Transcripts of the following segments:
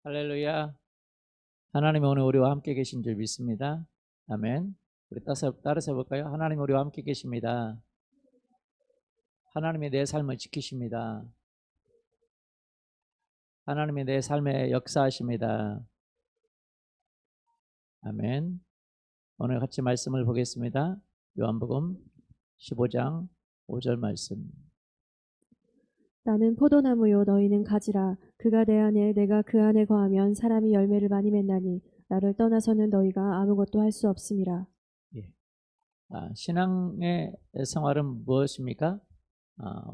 할렐루야. 하나님 오늘 우리와 함께 계신 줄 믿습니다. 아멘. 우리 따라서 해볼까요? 하나님 우리와 함께 계십니다. 하나님이 내 삶을 지키십니다. 하나님이 내 삶에 역사하십니다. 아멘. 오늘 같이 말씀을 보겠습니다. 요한복음 15장 5절 말씀. 나는 포도나무요 너희는 가지라. 그가 내 안에 내가 그 안에 거하면 사람이 열매를 많이 맺나니 나를 떠나서는 너희가 아무것도 할 수 없음이라. 예. 신앙의 생활은 무엇입니까?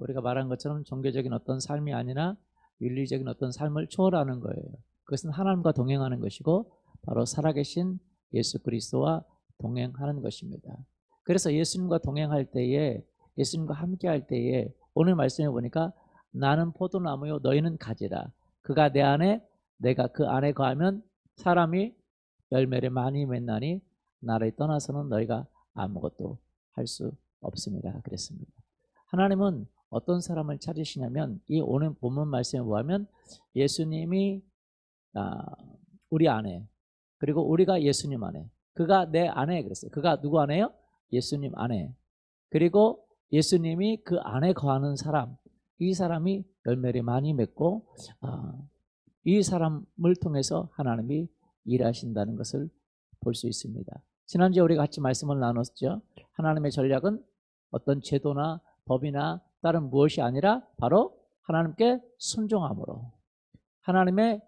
우리가 말한 것처럼 종교적인 어떤 삶이 아니라 윤리적인 어떤 삶을 초월하는 거예요. 그것은 하나님과 동행하는 것이고 바로 살아계신 예수 그리스도와 동행하는 것입니다. 그래서 예수님과 동행할 때에, 예수님과 함께할 때에 오늘 말씀해 보니까 나는 포도나무요 너희는 가지라. 그가 내 안에 내가 그 안에 거하면 사람이 열매를 많이 맺나니 나를 떠나서는 너희가 아무것도 할 수 없습니다. 그랬습니다. 하나님은 어떤 사람을 찾으시냐면 이 오늘 본문 말씀에 보면 예수님이 우리 안에, 그리고 우리가 예수님 안에, 그가 내 안에 그랬어요. 그가 누구 안에요? 예수님 안에. 그리고 예수님이 그 안에 거하는 사람, 이 사람이 열매를 많이 맺고 이 사람을 통해서 하나님이 일하신다는 것을 볼 수 있습니다. 지난주에 우리가 같이 말씀을 나눴죠. 하나님의 전략은 어떤 제도나 법이나 다른 무엇이 아니라 바로 하나님께 순종함으로, 하나님의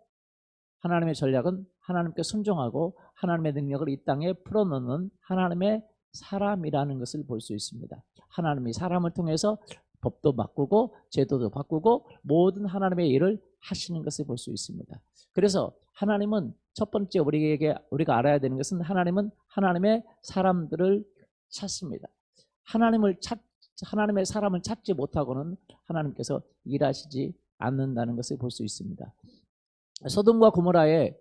전략은 하나님께 순종하고 하나님의 능력을 이 땅에 풀어놓는 하나님의 사람이라는 것을 볼 수 있습니다. 하나님이 사람을 통해서 법도 바꾸고 제도도 바꾸고 모든 하나님의 일을 하시는 것을 볼 수 있습니다. 그래서 하나님은 첫 번째 우리가 알아야 되는 것은 하나님은 하나님의 사람들을 찾습니다. 하나님의 사람을 찾지 못하고는 하나님께서 일하시지 않는다는 것을 볼 수 있습니다. 소돔과 고모라에서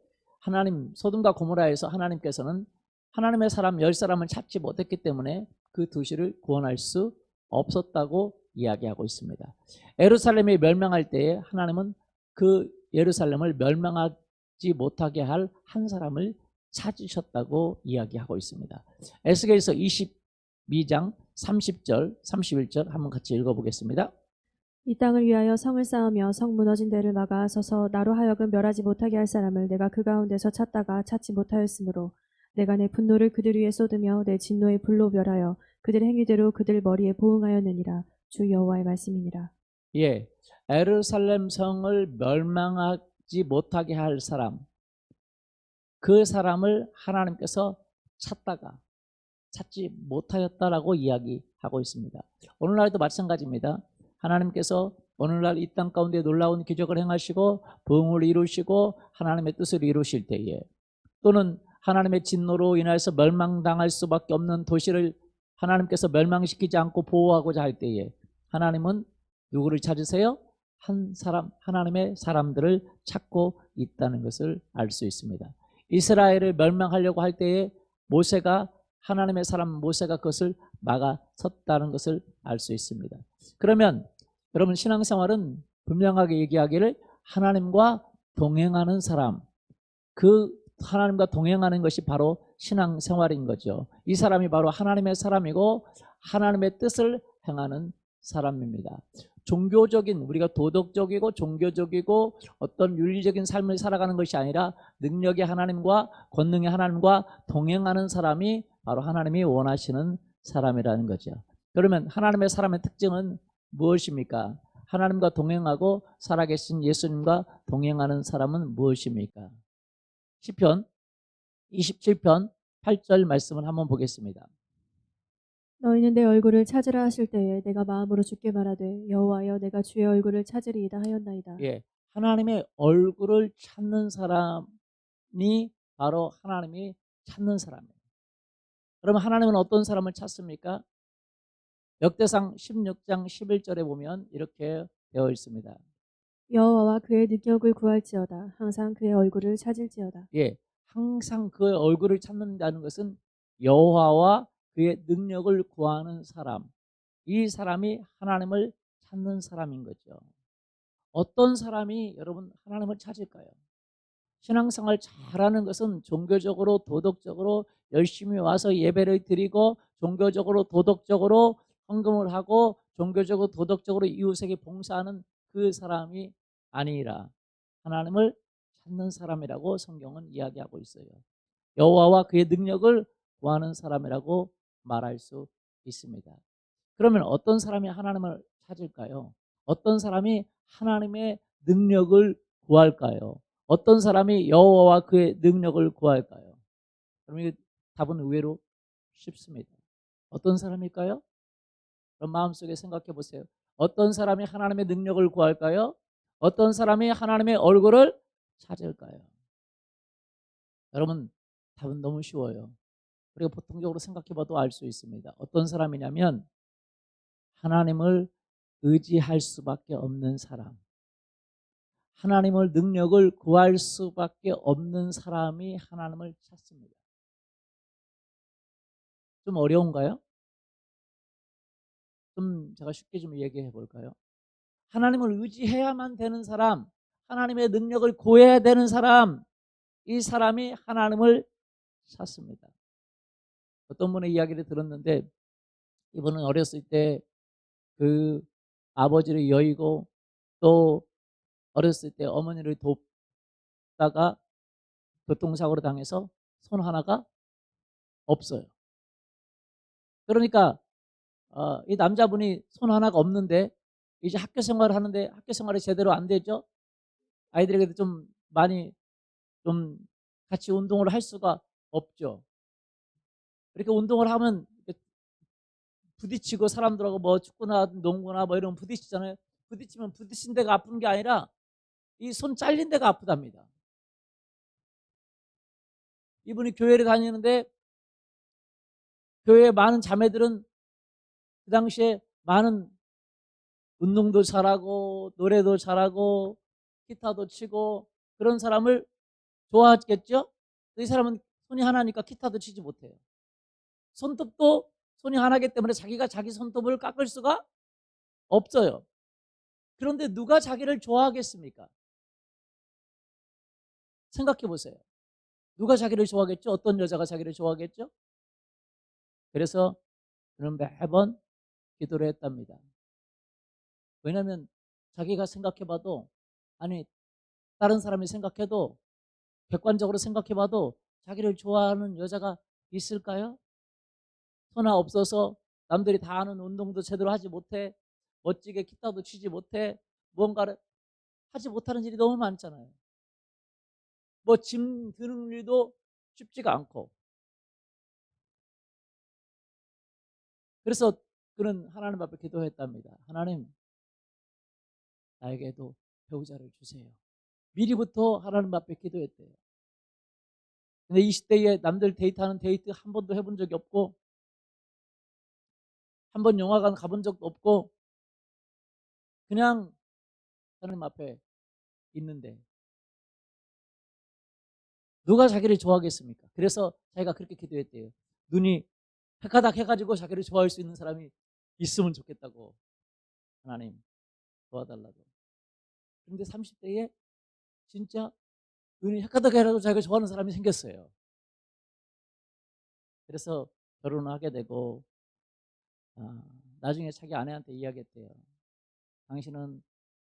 하나님께서는 하나님의 사람 10사람을 찾지 못했기 때문에 그 도시를 구원할 수 없었다고 이야기하고 있습니다. 예루살렘이 멸망할 때에 하나님은 그 예루살렘을 멸망하지 못하게 할 한 사람을 찾으셨다고 이야기하고 있습니다. 에스겔서 22장 30절 31절 한번 같이 읽어보겠습니다. 이 땅을 위하여 성을 쌓으며 성 무너진 데를 막아 서서 나로 하여금 멸하지 못하게 할 사람을 내가 그 가운데서 찾다가 찾지 못하였으므로 내가 내 분노를 그들 위에 쏟으며 내 진노의 불로 멸하여 그들의 행위대로 그들 머리에 보응하였느니라. 주 여호와의 말씀이니라. 예, 예루살렘 성을 멸망하지 못하게 할 사람, 그 사람을 하나님께서 찾다가 찾지 못하였다라고 이야기하고 있습니다. 오늘날도 마찬가지입니다. 하나님께서 오늘날 이 땅 가운데 놀라운 기적을 행하시고 부흥을 이루시고 하나님의 뜻을 이루실 때에, 또는 하나님의 진노로 인해서 멸망당할 수밖에 없는 도시를 하나님께서 멸망시키지 않고 보호하고자 할 때에 하나님은 누구를 찾으세요? 한 사람, 하나님의 사람들을 찾고 있다는 것을 알 수 있습니다. 이스라엘을 멸망하려고 할 때에 하나님의 사람 모세가 그것을 막아섰다는 것을 알 수 있습니다. 그러면 여러분, 신앙생활은 분명하게 얘기하기를 하나님과 동행하는 사람, 그 하나님과 동행하는 것이 바로 신앙생활인 거죠. 이 사람이 바로 하나님의 사람이고 하나님의 뜻을 행하는 사람입니다. 우리가 도덕적이고 종교적이고 어떤 윤리적인 삶을 살아가는 것이 아니라 능력의 하나님과 권능의 하나님과 동행하는 사람이 바로 하나님이 원하시는 사람이라는 거죠. 그러면 하나님의 사람의 특징은 무엇입니까? 하나님과 동행하고 살아계신 예수님과 동행하는 사람은 무엇입니까? 시편 27편 8절 말씀을 한번 보겠습니다. 너희는 내 얼굴을 찾으라 하실 때에 내가 마음으로 주께 말하되 여호와여 내가 주의 얼굴을 찾으리이다 하였나이다. 예, 하나님의 얼굴을 찾는 사람이 바로 하나님이 찾는 사람이에요. 그러면 하나님은 어떤 사람을 찾습니까? 역대상 16장 11절에 보면 이렇게 되어 있습니다. 여호와와 그의 능력을 구할지어다. 항상 그의 얼굴을 찾을지어다. 예, 항상 그의 얼굴을 찾는다는 것은 여호와와 그의 능력을 구하는 사람, 이 사람이 하나님을 찾는 사람인 거죠. 어떤 사람이 여러분 하나님을 찾을까요? 신앙생활 잘하는 것은 종교적으로 도덕적으로 열심히 와서 예배를 드리고 종교적으로 도덕적으로 헌금을 하고 종교적으로 도덕적으로 이웃에게 봉사하는 그 사람이 아니라 하나님을 찾는 사람이라고 성경은 이야기하고 있어요. 여호와와 그의 능력을 구하는 사람이라고 말할 수 있습니다. 그러면 어떤 사람이 하나님을 찾을까요? 어떤 사람이 하나님의 능력을 구할까요? 어떤 사람이 여호와와 그의 능력을 구할까요? 그럼 이 답은 의외로 쉽습니다. 어떤 사람일까요? 그럼 마음속에 생각해 보세요. 어떤 사람이 하나님의 능력을 구할까요? 어떤 사람이 하나님의 얼굴을 찾을까요? 여러분, 답은 너무 쉬워요. 우리가 보통적으로 생각해 봐도 알 수 있습니다. 어떤 사람이냐면 하나님을 의지할 수밖에 없는 사람, 하나님을 능력을 구할 수밖에 없는 사람이 하나님을 찾습니다. 좀 어려운가요? 좀 제가 쉽게 좀 얘기해 볼까요? 하나님을 의지해야만 되는 사람, 하나님의 능력을 구해야 되는 사람, 이 사람이 하나님을 찾습니다. 어떤 분의 이야기를 들었는데 이분은 어렸을 때 그 아버지를 여의고 또 어렸을 때 어머니를 돕다가 교통사고로 당해서 손 하나가 없어요. 그러니까 이 남자분이 손 하나가 없는데 이제 학교 생활을 하는데 학교 생활이 제대로 안 되죠. 아이들에게도 좀 많이 좀 같이 운동을 할 수가 없죠. 이렇게 운동을 하면 부딪히고 사람들하고 뭐 축구나 농구나 뭐 이런 부딪히잖아요. 부딪히면 부딪힌 데가 아픈 게 아니라 이 손 잘린 데가 아프답니다. 이분이 교회를 다니는데 교회에 많은 자매들은 그 당시에 많은 운동도 잘하고 노래도 잘하고 기타도 치고 그런 사람을 좋아하겠죠? 이 사람은 손이 하나니까 기타도 치지 못해요. 손톱도 손이 하나기 때문에 자기가 자기 손톱을 깎을 수가 없어요. 그런데 누가 자기를 좋아하겠습니까? 생각해 보세요. 누가 자기를 좋아하겠죠? 어떤 여자가 자기를 좋아하겠죠? 그래서 그는 매번 기도를 했답니다. 왜냐하면 자기가 생각해 봐도 아니 다른 사람이 생각해도 객관적으로 생각해 봐도 자기를 좋아하는 여자가 있을까요? 손아 없어서 남들이 다 하는 운동도 제대로 하지 못해 멋지게 기타도 치지 못해 무언가를 하지 못하는 일이 너무 많잖아요. 뭐 짐 드는 일도 쉽지가 않고 그래서 그는 하나님 앞에 기도했답니다. 하나님 나에게도 배우자를 주세요. 미리부터 하나님 앞에 기도했대요. 근데 20대에 남들 데이트하는 데이트 한 번도 해본 적이 없고 한 번 영화관 가본 적도 없고 그냥 하나님 앞에 있는데 누가 자기를 좋아하겠습니까? 그래서 자기가 그렇게 기도했대요. 눈이 헷가닥 해가지고 자기를 좋아할 수 있는 사람이 있으면 좋겠다고 하나님 도와달라고. 그런데 30대에 진짜 눈이 헷가닥 해가지고 자기가 좋아하는 사람이 생겼어요. 그래서 결혼을 하게 되고 나중에 자기 아내한테 이야기했대요. 당신은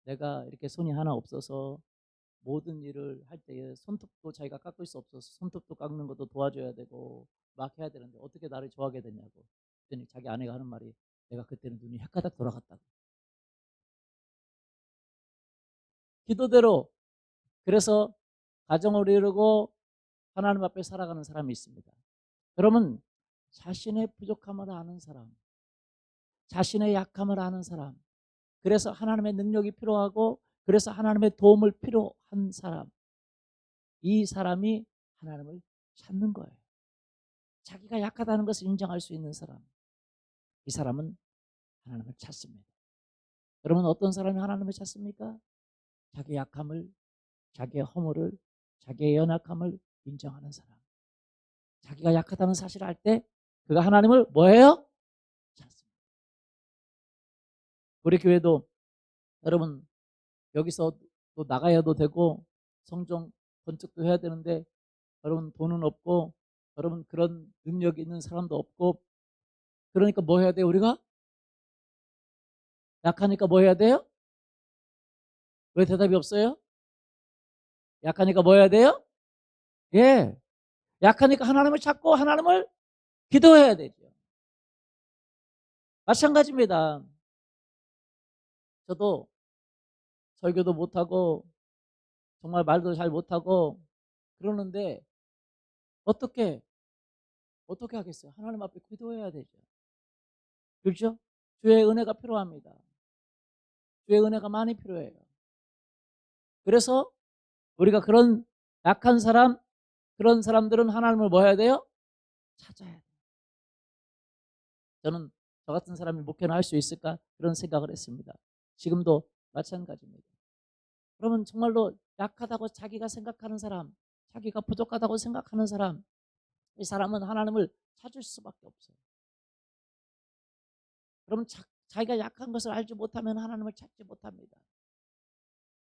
내가 이렇게 손이 하나 없어서 모든 일을 할 때에 손톱도 자기가 깎을 수 없어서 손톱도 깎는 것도 도와줘야 되고 막 해야 되는데 어떻게 나를 좋아하게 되냐고. 그랬더니 자기 아내가 하는 말이 내가 그때는 눈이 헷가닥 돌아갔다고. 기도대로 그래서 가정을 이루고 하나님 앞에 살아가는 사람이 있습니다. 그러면 자신의 부족함을 아는 사람, 자신의 약함을 아는 사람, 그래서 하나님의 능력이 필요하고 그래서 하나님의 도움을 필요한 사람, 이 사람이 하나님을 찾는 거예요. 자기가 약하다는 것을 인정할 수 있는 사람, 이 사람은 하나님을 찾습니다. 여러분 어떤 사람이 하나님을 찾습니까? 자기 약함을, 자기의 허물을, 자기의 연약함을 인정하는 사람. 자기가 약하다는 사실을 알 때 그가 하나님을 뭐예요? 찾습니다. 우리 교회도 여러분 여기서 또 나가야도 되고 성종 건축도 해야 되는데 여러분 돈은 없고 여러분 그런 능력이 있는 사람도 없고 그러니까 뭐 해야 돼요 우리가? 약하니까 뭐 해야 돼요? 왜 대답이 없어요? 약하니까 뭐 해야 돼요? 예, 약하니까 하나님을 찾고 하나님을 기도해야 되죠. 마찬가지입니다. 저도 설교도 못하고 정말 말도 잘 못하고 그러는데 어떻게 하겠어요? 하나님 앞에 기도해야 되죠. 그렇죠? 주의 은혜가 필요합니다. 주의 은혜가 많이 필요해요. 그래서 우리가 그런 약한 사람, 그런 사람들은 하나님을 뭐 해야 돼요? 찾아야 돼요. 저는 저 같은 사람이 목회를 할 수 있을까? 그런 생각을 했습니다. 지금도 마찬가지입니다. 그러면 정말로 약하다고 자기가 생각하는 사람, 자기가 부족하다고 생각하는 사람, 이 사람은 하나님을 찾을 수밖에 없어요. 그러면 자기가 약한 것을 알지 못하면 하나님을 찾지 못합니다.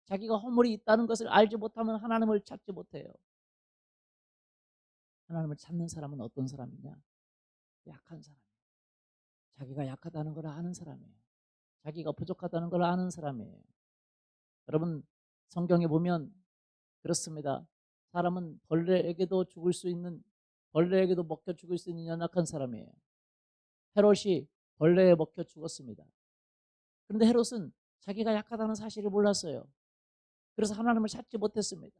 자기가 허물이 있다는 것을 알지 못하면 하나님을 찾지 못해요. 하나님을 찾는 사람은 어떤 사람이냐? 약한 사람이에요. 자기가 약하다는 걸 아는 사람이에요. 자기가 부족하다는 걸 아는 사람이에요. 여러분 성경에 보면 그렇습니다. 사람은 벌레에게도 죽을 수 있는, 벌레에게도 먹혀 죽을 수 있는 연약한 사람이에요. 헤롯이 벌레에 먹혀 죽었습니다. 그런데 헤롯은 자기가 약하다는 사실을 몰랐어요. 그래서 하나님을 찾지 못했습니다.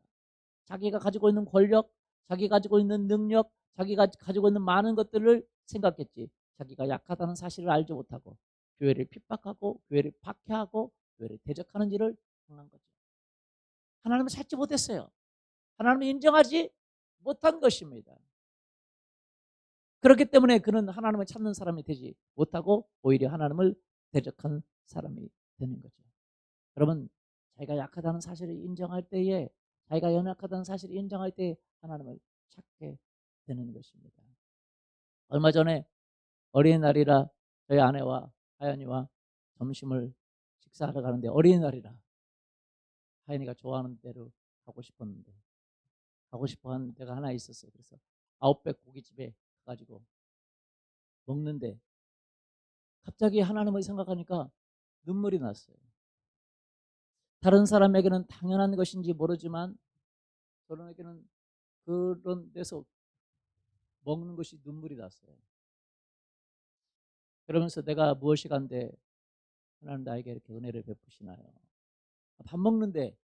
자기가 가지고 있는 권력, 자기가 가지고 있는 능력, 자기가 가지고 있는 많은 것들을 생각했지 자기가 약하다는 사실을 알지 못하고 교회를 핍박하고 교회를 박해하고 교회를 대적하는 일을 행한 거죠. 하나님을 찾지 못했어요. 하나님을 인정하지 못한 것입니다. 그렇기 때문에 그는 하나님을 찾는 사람이 되지 못하고 오히려 하나님을 대적한 사람이 되는 거죠. 여러분 자기가 약하다는 사실을 인정할 때에, 자기가 연약하다는 사실을 인정할 때 하나님을 찾게 되는 것입니다. 얼마 전에 어린이날이라 저희 아내와 하연이와 점심을 식사하러 가는데, 어린이날이라 하연이가 좋아하는 데로 가고 싶었는데 가고 싶어하는 데가 하나 있었어요. 그래서 아웃백 고깃집에 가가지고 먹는데 갑자기 하나님을 생각하니까 눈물이 났어요. 다른 사람에게는 당연한 것인지 모르지만 저런에게는 그런 데서 먹는 것이 눈물이 났어요. 그러면서 내가 무엇이 간데 하나님 나에게 이렇게 은혜를 베푸시나요? 밥 먹는데,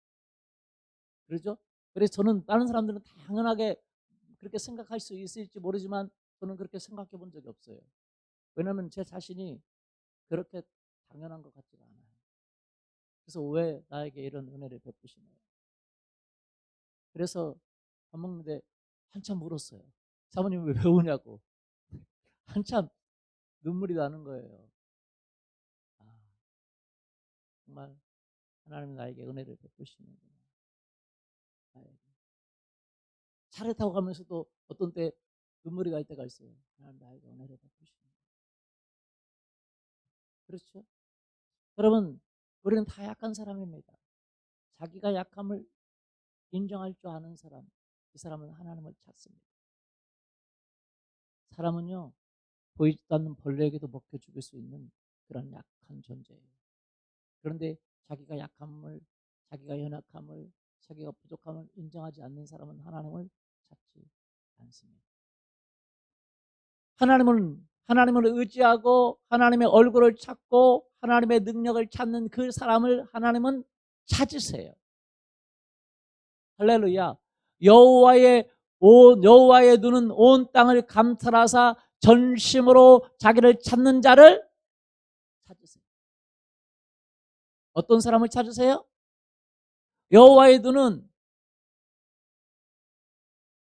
그러죠? 그래서 저는 다른 사람들은 당연하게 그렇게 생각할 수 있을지 모르지만 저는 그렇게 생각해 본 적이 없어요. 왜냐하면 제 자신이 그렇게 당연한 것 같지가 않아요. 그래서 왜 나에게 이런 은혜를 베푸시나요? 그래서 밥 먹는데 한참 울었어요. 사모님 왜 우냐고. 한참 눈물이 나는 거예요. 아, 정말 하나님이 나에게 은혜를 베푸시는구나. 차를 타고 가면서도 어떤 때 눈물이 날 때가 있어요. 하나님 나에게 은혜를 베푸시는. 그렇죠? 여러분 우리는 다 약한 사람입니다. 자기가 약함을 인정할 줄 아는 사람, 이 사람은 하나님을 찾습니다. 사람은요 보이지도 않는 벌레에게도 먹혀 죽을 수 있는 그런 약한 존재예요. 그런데 자기가 약함을, 자기가 연약함을, 자기가 부족함을 인정하지 않는 사람은 하나님을 찾지 않습니다. 하나님을 의지하고 하나님의 얼굴을 찾고 하나님의 능력을 찾는 그 사람을 하나님은 찾으세요. 할렐루야. 여호와의 눈은 온 땅을 감찰하사 전심으로 자기를 찾는 자를 찾으세요. 어떤 사람을 찾으세요? 여호와의 눈은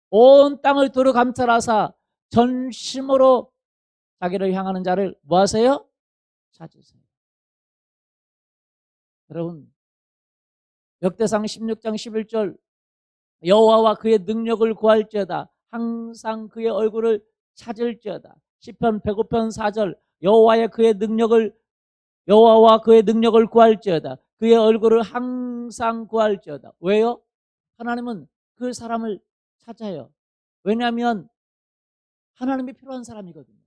온 땅을 두루 감찰하사 전심으로 자기를 향하는 자를 뭐 하세요? 찾으세요. 여러분 역대상 16장 11절 여호와와 그의 능력을 구할지어다 항상 그의 얼굴을 찾을지어다. 시편 105편 4절 여호와와 그의 능력을 구할지어다 그의 얼굴을 항상 구할지어다. 왜요? 하나님은 그 사람을 찾아요. 왜냐하면 하나님이 필요한 사람이거든요.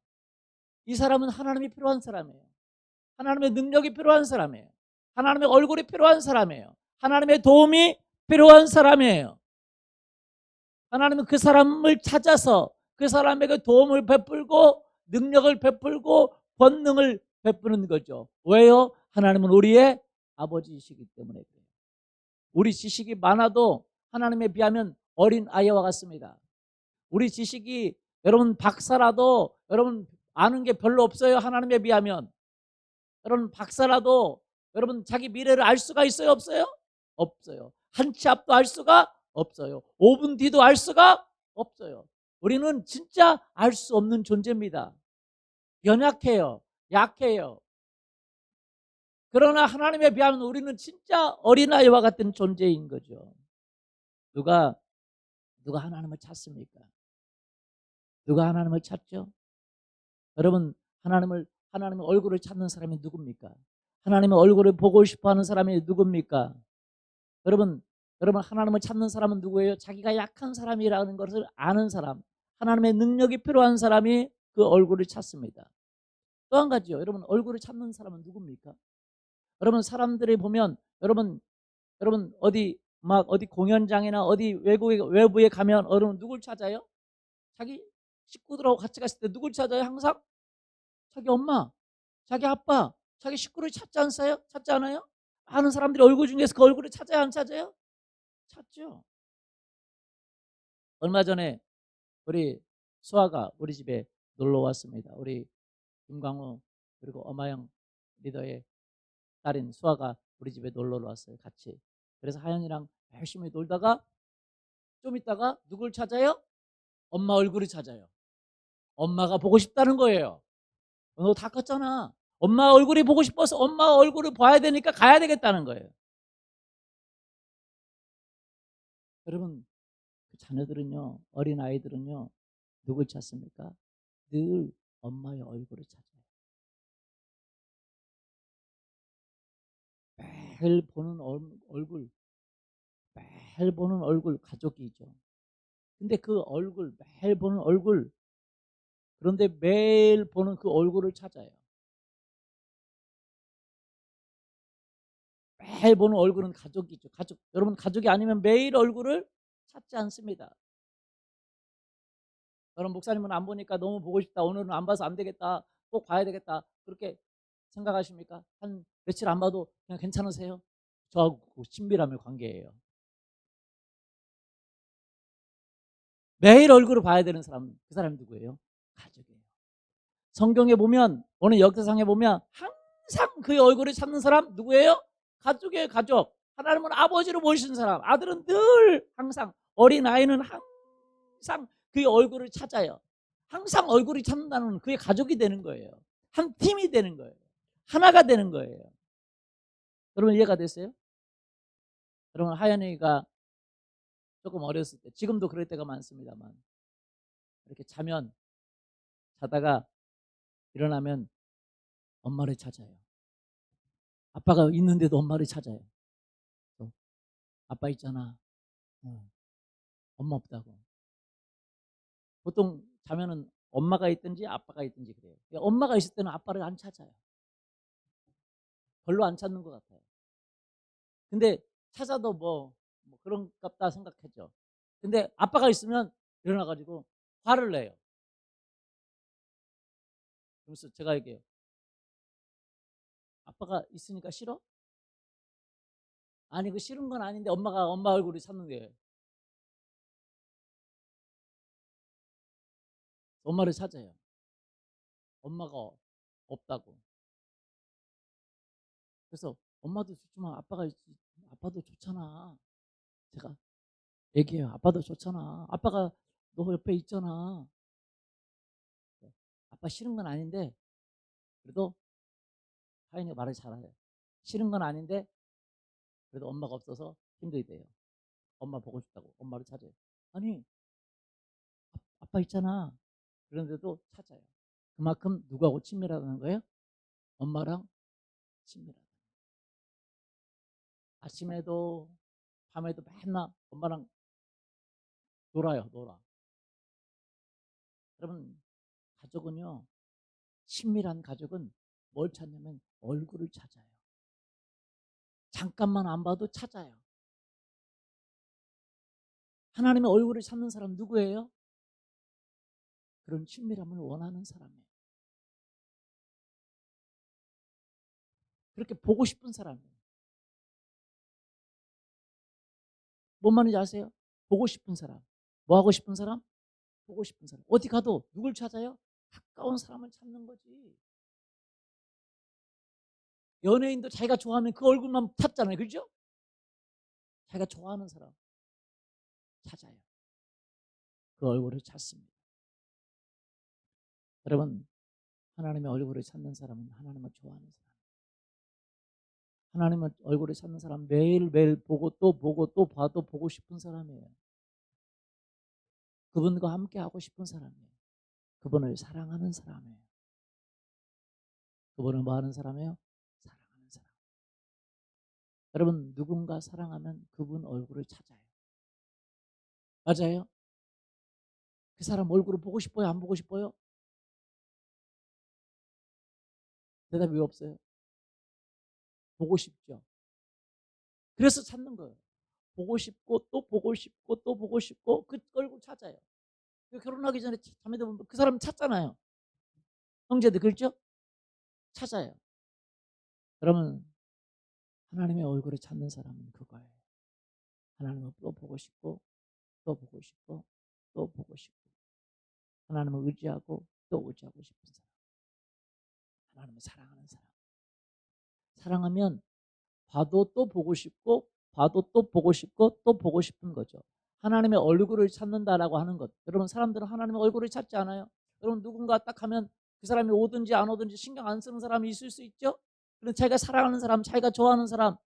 이 사람은 하나님이 필요한 사람이에요. 하나님의 능력이 필요한 사람이에요. 하나님의 얼굴이 필요한 사람이에요. 하나님의 도움이 필요한 사람이에요. 하나님은 그 사람을 찾아서 그 사람에게 도움을 베풀고 능력을 베풀고 권능을 베푸는 거죠. 왜요? 하나님은 우리의 아버지이시기 때문에 그래요. 우리 지식이 많아도 하나님에 비하면 어린 아이와 같습니다. 우리 지식이 여러분 박사라도 여러분 아는 게 별로 없어요. 하나님에 비하면. 여러분 박사라도 여러분 자기 미래를 알 수가 있어요? 없어요? 없어요. 한 치 앞도 알 수가 없어요. 5분 뒤도 알 수가 없어요. 우리는 진짜 알 수 없는 존재입니다. 연약해요. 약해요. 그러나 하나님에 비하면 우리는 진짜 어린아이와 같은 존재인 거죠. 누가 하나님을 찾습니까? 누가 하나님을 찾죠? 여러분 하나님의 얼굴을 찾는 사람이 누굽니까? 하나님의 얼굴을 보고 싶어하는 사람이 누굽니까? 여러분 하나님을 찾는 사람은 누구예요? 자기가 약한 사람이라는 것을 아는 사람, 하나님의 능력이 필요한 사람이 그 얼굴을 찾습니다. 또 한 가지요. 여러분 얼굴을 찾는 사람은 누굽니까? 여러분 사람들이 보면 여러분 어디 공연장이나 어디 외부에 가면 여러분 누굴 찾아요? 자기 식구들하고 같이 갔을 때 누굴 찾아요? 항상 자기 엄마, 자기 아빠, 자기 식구를 찾지 않아요? 찾지 않아요? 많은 사람들이 얼굴 중에서 그 얼굴을 찾아요? 안 찾아요? 찾죠. 얼마 전에 우리 수아가 우리 집에 놀러 왔습니다. 우리 김광우 그리고 엄하영 리더의 딸인 수아가 우리 집에 놀러 왔어요. 같이. 그래서 하영이랑 열심히 놀다가 좀 있다가 누굴 찾아요? 엄마 얼굴을 찾아요. 엄마가 보고 싶다는 거예요. 너 다 컸잖아. 엄마 얼굴이 보고 싶어서 엄마 얼굴을 봐야 되니까 가야 되겠다는 거예요. 여러분 그 자녀들은요, 어린 아이들은요, 누굴 찾습니까? 늘 엄마의 얼굴을 찾아요. 매일 보는 얼굴, 매일 보는 얼굴 가족이죠. 근데 그 얼굴, 매일 보는 얼굴, 그런데 매일 보는 그 얼굴을 찾아요. 매일 보는 얼굴은 가족이죠. 가족. 여러분 가족이 아니면 매일 얼굴을 찾지 않습니다. 여러분 목사님은 안 보니까 너무 보고 싶다. 오늘은 안 봐서 안 되겠다. 꼭 봐야 되겠다. 그렇게 생각하십니까? 한 며칠 안 봐도 그냥 괜찮으세요? 저하고 친밀함의 관계예요. 매일 얼굴을 봐야 되는 사람, 그 사람이 누구예요? 가족이에요. 성경에 보면 오늘 역사상에 보면 항상 그의 얼굴을 찾는 사람 누구예요? 가족이에요. 가족. 하나님은 아버지로 모시는 사람, 아들은 늘 항상, 어린아이는 항상 그의 얼굴을 찾아요. 항상 얼굴이 찾는다는 그의 가족이 되는 거예요. 한 팀이 되는 거예요. 하나가 되는 거예요. 여러분 이해가 됐어요? 여러분 하연이가 조금 어렸을 때, 지금도 그럴 때가 많습니다만, 이렇게 자다가 일어나면 엄마를 찾아요. 아빠가 있는데도 엄마를 찾아요. 아빠 있잖아. 엄마 없다고. 보통 자면은 엄마가 있든지 아빠가 있든지 그래요. 엄마가 있을 때는 아빠를 안 찾아요. 별로 안 찾는 것 같아요. 근데 찾아도 뭐 그런갑다 생각했죠. 근데 아빠가 있으면 일어나가지고 화를 내요. 그래서 제가 얘기해요. 아빠가 있으니까 싫어? 아니 그 싫은 건 아닌데 엄마가 엄마 얼굴을 찾는 거예요. 엄마를 찾아요. 엄마가 없다고. 그래서 엄마도 좋지만 아빠도 좋잖아. 제가 얘기해요. 아빠도 좋잖아. 아빠가 너 옆에 있잖아. 아빠 싫은 건 아닌데 그래도 하인이가 말을 잘해요. 싫은 건 아닌데 그래도 엄마가 없어서 힘들대요. 엄마 보고 싶다고 엄마를 찾아요. 아니 아빠 있잖아. 그런데도 찾아요. 그만큼 누구하고 친밀하다는 거예요? 엄마랑 친밀하다. 아침에도 밤에도 맨날 엄마랑 놀아요, 놀아. 여러분, 가족은요, 친밀한 가족은 뭘 찾냐면 얼굴을 찾아요. 잠깐만 안 봐도 찾아요. 하나님의 얼굴을 찾는 사람 누구예요? 그런 친밀함을 원하는 사람이에요. 그렇게 보고 싶은 사람이에요. 뭔 말인지 아세요? 보고 싶은 사람. 뭐 하고 싶은 사람? 보고 싶은 사람. 어디 가도 누굴 찾아요? 가까운 사람을 찾는 거지. 연예인도 자기가 좋아하면 그 얼굴만 찾잖아요. 그죠? 자기가 좋아하는 사람 찾아요. 그 얼굴을 찾습니다. 여러분, 하나님의 얼굴을 찾는 사람은 하나님을 좋아하는 사람. 하나님의 얼굴을 찾는 사람 매일매일 보고 또 보고 또 봐도 보고 싶은 사람이에요. 그분과 함께 하고 싶은 사람이에요. 그분을 사랑하는 사람이에요. 그분을 뭐 하는 사람이에요? 사랑하는 사람. 여러분, 누군가 사랑하면 그분 얼굴을 찾아요. 맞아요? 그 사람 얼굴을 보고 싶어요? 안 보고 싶어요? 대답이 왜 없어요? 보고 싶죠. 그래서 찾는 거예요. 보고 싶고 또 보고 싶고 또 보고 싶고 그 얼굴 찾아요. 결혼하기 전에 자매들 보면 그 사람 찾잖아요. 형제들 그렇죠? 찾아요. 그러면 하나님의 얼굴을 찾는 사람은 그거예요. 하나님을 또 보고 싶고 또 보고 싶고 또 보고 싶고 하나님을 의지하고 또 의지하고 싶은 사람. 하나님을 사랑하는 사람. 사랑하면 봐도 또 보고 싶고 봐도 또 보고 싶고 또 보고 싶은 거죠. 하나님의 얼굴을 찾는다라고 하는 것. 여러분, 사람들은 하나님의 얼굴을 찾지 않아요? 여러분, 누군가 딱 하면 그 사람이 오든지 안 오든지 신경 안 쓰는 사람이 있을 수 있죠? 그런데 자기가 사랑하는 사람, 자기가 좋아하는 사람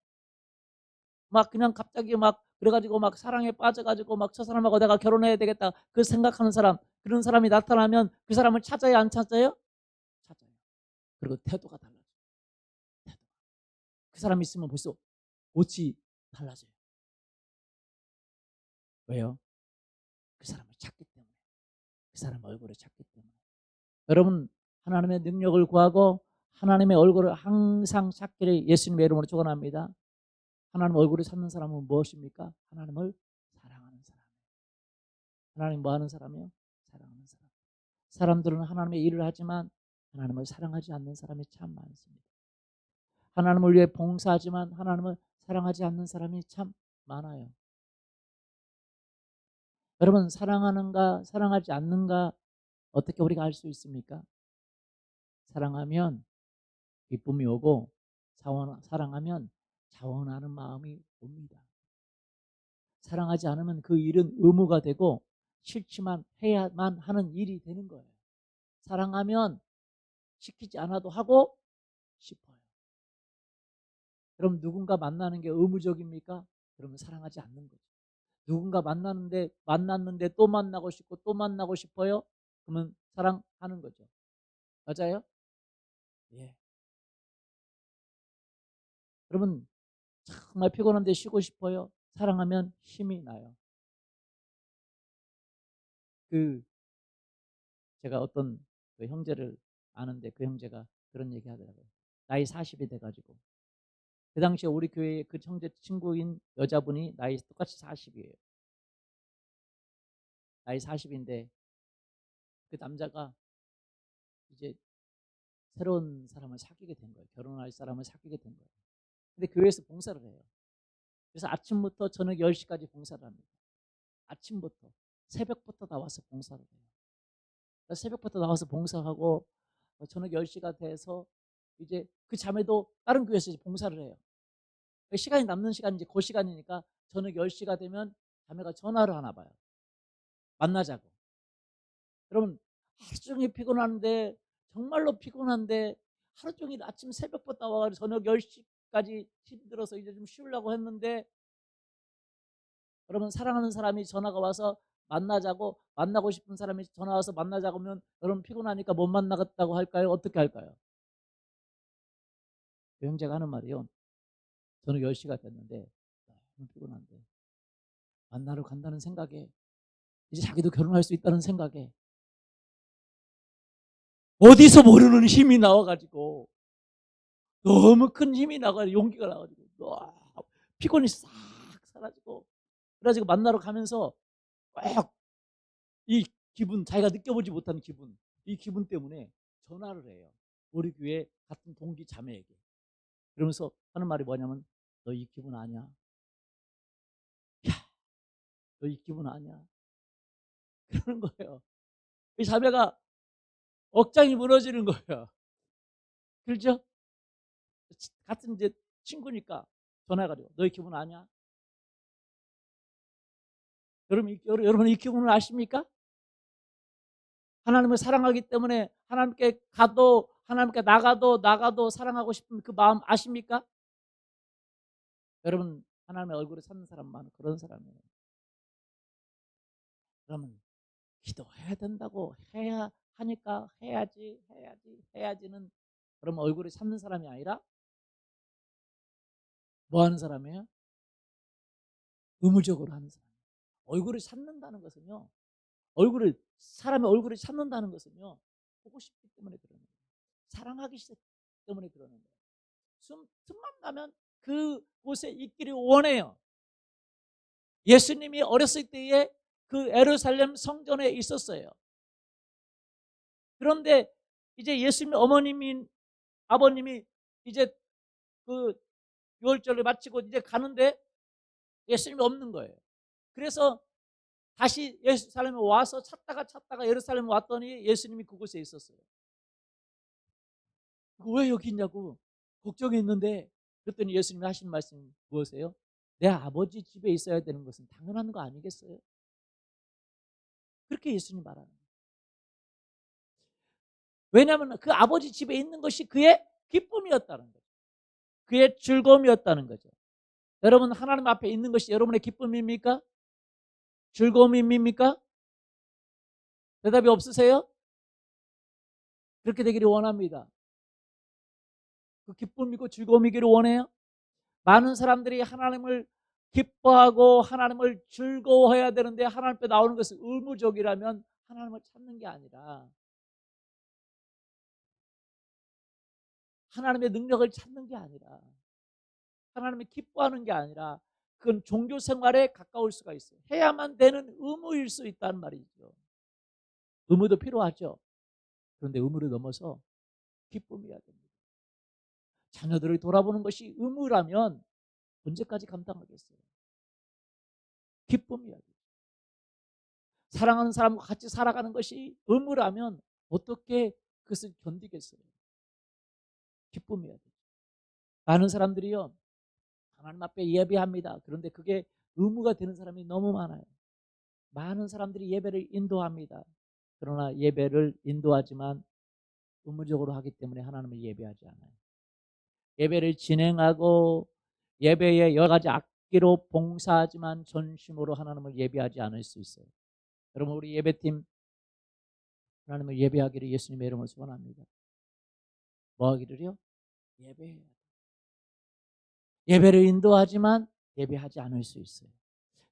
막 그냥 갑자기 막 그래가지고 막 사랑에 빠져가지고 막 저 사람하고 내가 결혼해야 되겠다 그 생각하는 사람, 그런 사람이 나타나면 그 사람을 찾아야 안 찾아요? 찾아요. 그리고 태도가 달라져요. 태도. 그 사람이 있으면 벌써 옷이 달라져요. 왜요? 그 사람을 찾기 때문에. 그 사람 얼굴을 찾기 때문에. 여러분, 하나님의 능력을 구하고 하나님의 얼굴을 항상 찾기를 예수님의 이름으로 축원합니다. 하나님 얼굴을 찾는 사람은 무엇입니까? 하나님을 사랑하는 사람. 하나님 뭐 하는 사람이요? 사랑하는 사람. 사람들은 하나님의 일을 하지만 하나님을 사랑하지 않는 사람이 참 많습니다. 하나님을 위해 봉사하지만 하나님을 사랑하지 않는 사람이 참 많아요. 여러분, 사랑하는가 사랑하지 않는가 어떻게 우리가 알 수 있습니까? 사랑하면 기쁨이 오고 사랑하면 자원하는 마음이 옵니다. 사랑하지 않으면 그 일은 의무가 되고 싫지만 해야만 하는 일이 되는 거예요. 사랑하면 시키지 않아도 하고 싶어요. 그럼 누군가 만나는 게 의무적입니까? 그러면 사랑하지 않는 거죠. 누군가 만났는데 또 만나고 싶고 또 만나고 싶어요? 그러면 사랑하는 거죠. 맞아요? 예. 여러분, 정말 피곤한데 쉬고 싶어요? 사랑하면 힘이 나요. 그 제가 어떤 그 형제를 아는데 그 형제가 그런 얘기 하더라고요. 나이 40이 돼가지고 그 당시에 우리 교회에 그 형제 친구인 여자분이 나이 똑같이 40이에요. 나이 40인데 그 남자가 이제 새로운 사람을 사귀게 된 거예요. 결혼할 사람을 사귀게 된 거예요. 근데 교회에서 봉사를 해요. 그래서 아침부터 저녁 10시까지 봉사를 합니다. 아침부터 새벽부터 나와서 봉사를 해요. 그래서 새벽부터 나와서 봉사하고 저녁 10시가 돼서 이제 그 자매도 다른 교회에서 이제 봉사를 해요. 시간이 남는 시간이 이제 그 시간이니까 저녁 10시가 되면 자매가 전화를 하나 봐요. 만나자고. 여러분, 하루 종일 피곤한데 정말로 피곤한데 하루 종일 아침 새벽부터 와가지고 저녁 10시까지 힘들어서 이제 좀 쉬려고 했는데 여러분, 사랑하는 사람이 전화가 와서 만나자고, 만나고 싶은 사람이 전화 와서 만나자고 하면 여러분 피곤하니까 못 만나겠다고 할까요? 어떻게 할까요? 그 형제가 하는 말이요. 저녁 10시가 됐는데 너무 피곤한데 만나러 간다는 생각에 이제 자기도 결혼할 수 있다는 생각에 어디서 모르는 힘이 나와가지고 너무 큰 힘이 나가지고 용기가 나가지고 피곤이 싹 사라지고 그래가지고 만나러 가면서 꼭 이 기분, 자기가 느껴보지 못하는 기분, 이 기분 때문에 전화를 해요. 우리 교회 같은 동기 자매에게. 그러면서 하는 말이 뭐냐면 너 이 기분 아냐? 야, 너 이 기분 아냐? 그러는 거예요. 이 자매가 억장이 무너지는 거예요. 그렇죠? 같은 이제 친구니까 전화해가지고 너 이 기분 아냐? 여러분 이 기분을 아십니까? 하나님을 사랑하기 때문에 하나님께 가도 하나님께 나가도 사랑하고 싶은 그 마음 아십니까? 여러분 하나님의 얼굴을 찾는 사람만 그런 사람이에요. 그러면 기도해야 된다고 해야 하니까 해야지는 그러면 얼굴을 찾는 사람이 아니라 뭐 하는 사람이에요? 의무적으로 하는 사람. 얼굴을 찾는다는 것은요. 사람의 얼굴을 찾는다는 것은요. 보고 싶기 때문에 그러는 거예요. 사랑하기 때문에 그러는 거예요. 틈만 나면 그곳에 있기를 원해요. 예수님이 어렸을 때에 그 예루살렘 성전에 있었어요. 그런데 이제 예수님 아버님이 이제 그 유월절을 마치고 이제 가는데 예수님이 없는 거예요. 그래서 다시 예루살렘에 와서 찾다가 예루살렘에 왔더니 예수님이 그곳에 있었어요. 왜 여기 있냐고 걱정했는데 그랬더니 예수님이 하신 말씀이 무엇이에요? 내 아버지 집에 있어야 되는 것은 당연한 거 아니겠어요? 그렇게 예수님 말하는 거예요. 왜냐하면 그 아버지 집에 있는 것이 그의 기쁨이었다는 거죠. 그의 즐거움이었다는 거죠. 여러분 하나님 앞에 있는 것이 여러분의 기쁨입니까? 즐거움입니까? 대답이 없으세요? 그렇게 되기를 원합니다. 그 기쁨이고 즐거움이기를 원해요. 많은 사람들이 하나님을 기뻐하고 하나님을 즐거워해야 되는데 하나님 앞에 나오는 것은 의무적이라면 하나님을 찾는 게 아니라 하나님의 능력을 찾는 게 아니라 하나님을 기뻐하는 게 아니라 그건 종교 생활에 가까울 수가 있어요. 해야만 되는 의무일 수 있다는 말이죠. 의무도 필요하죠. 그런데 의무를 넘어서 기쁨이어야 됩니다. 자녀들을 돌아보는 것이 의무라면 언제까지 감당하겠어요? 기쁨이어야 돼요. 사랑하는 사람과 같이 살아가는 것이 의무라면 어떻게 그것을 견디겠어요? 기쁨이어야 돼요. 많은 사람들이요 하나님 앞에 예배합니다. 그런데 그게 의무가 되는 사람이 너무 많아요. 많은 사람들이 예배를 인도합니다. 그러나 예배를 인도하지만 의무적으로 하기 때문에 하나님을 예배하지 않아요. 예배를 진행하고 예배에 여러 가지 악기로 봉사하지만 전심으로 하나님을 예배하지 않을 수 있어요. 여러분 우리 예배팀 하나님을 예배하기를 예수님의 이름으로 소원합니다. 뭐 하기를요? 예배해야 돼요. 예배를 인도하지만 예배하지 않을 수 있어요.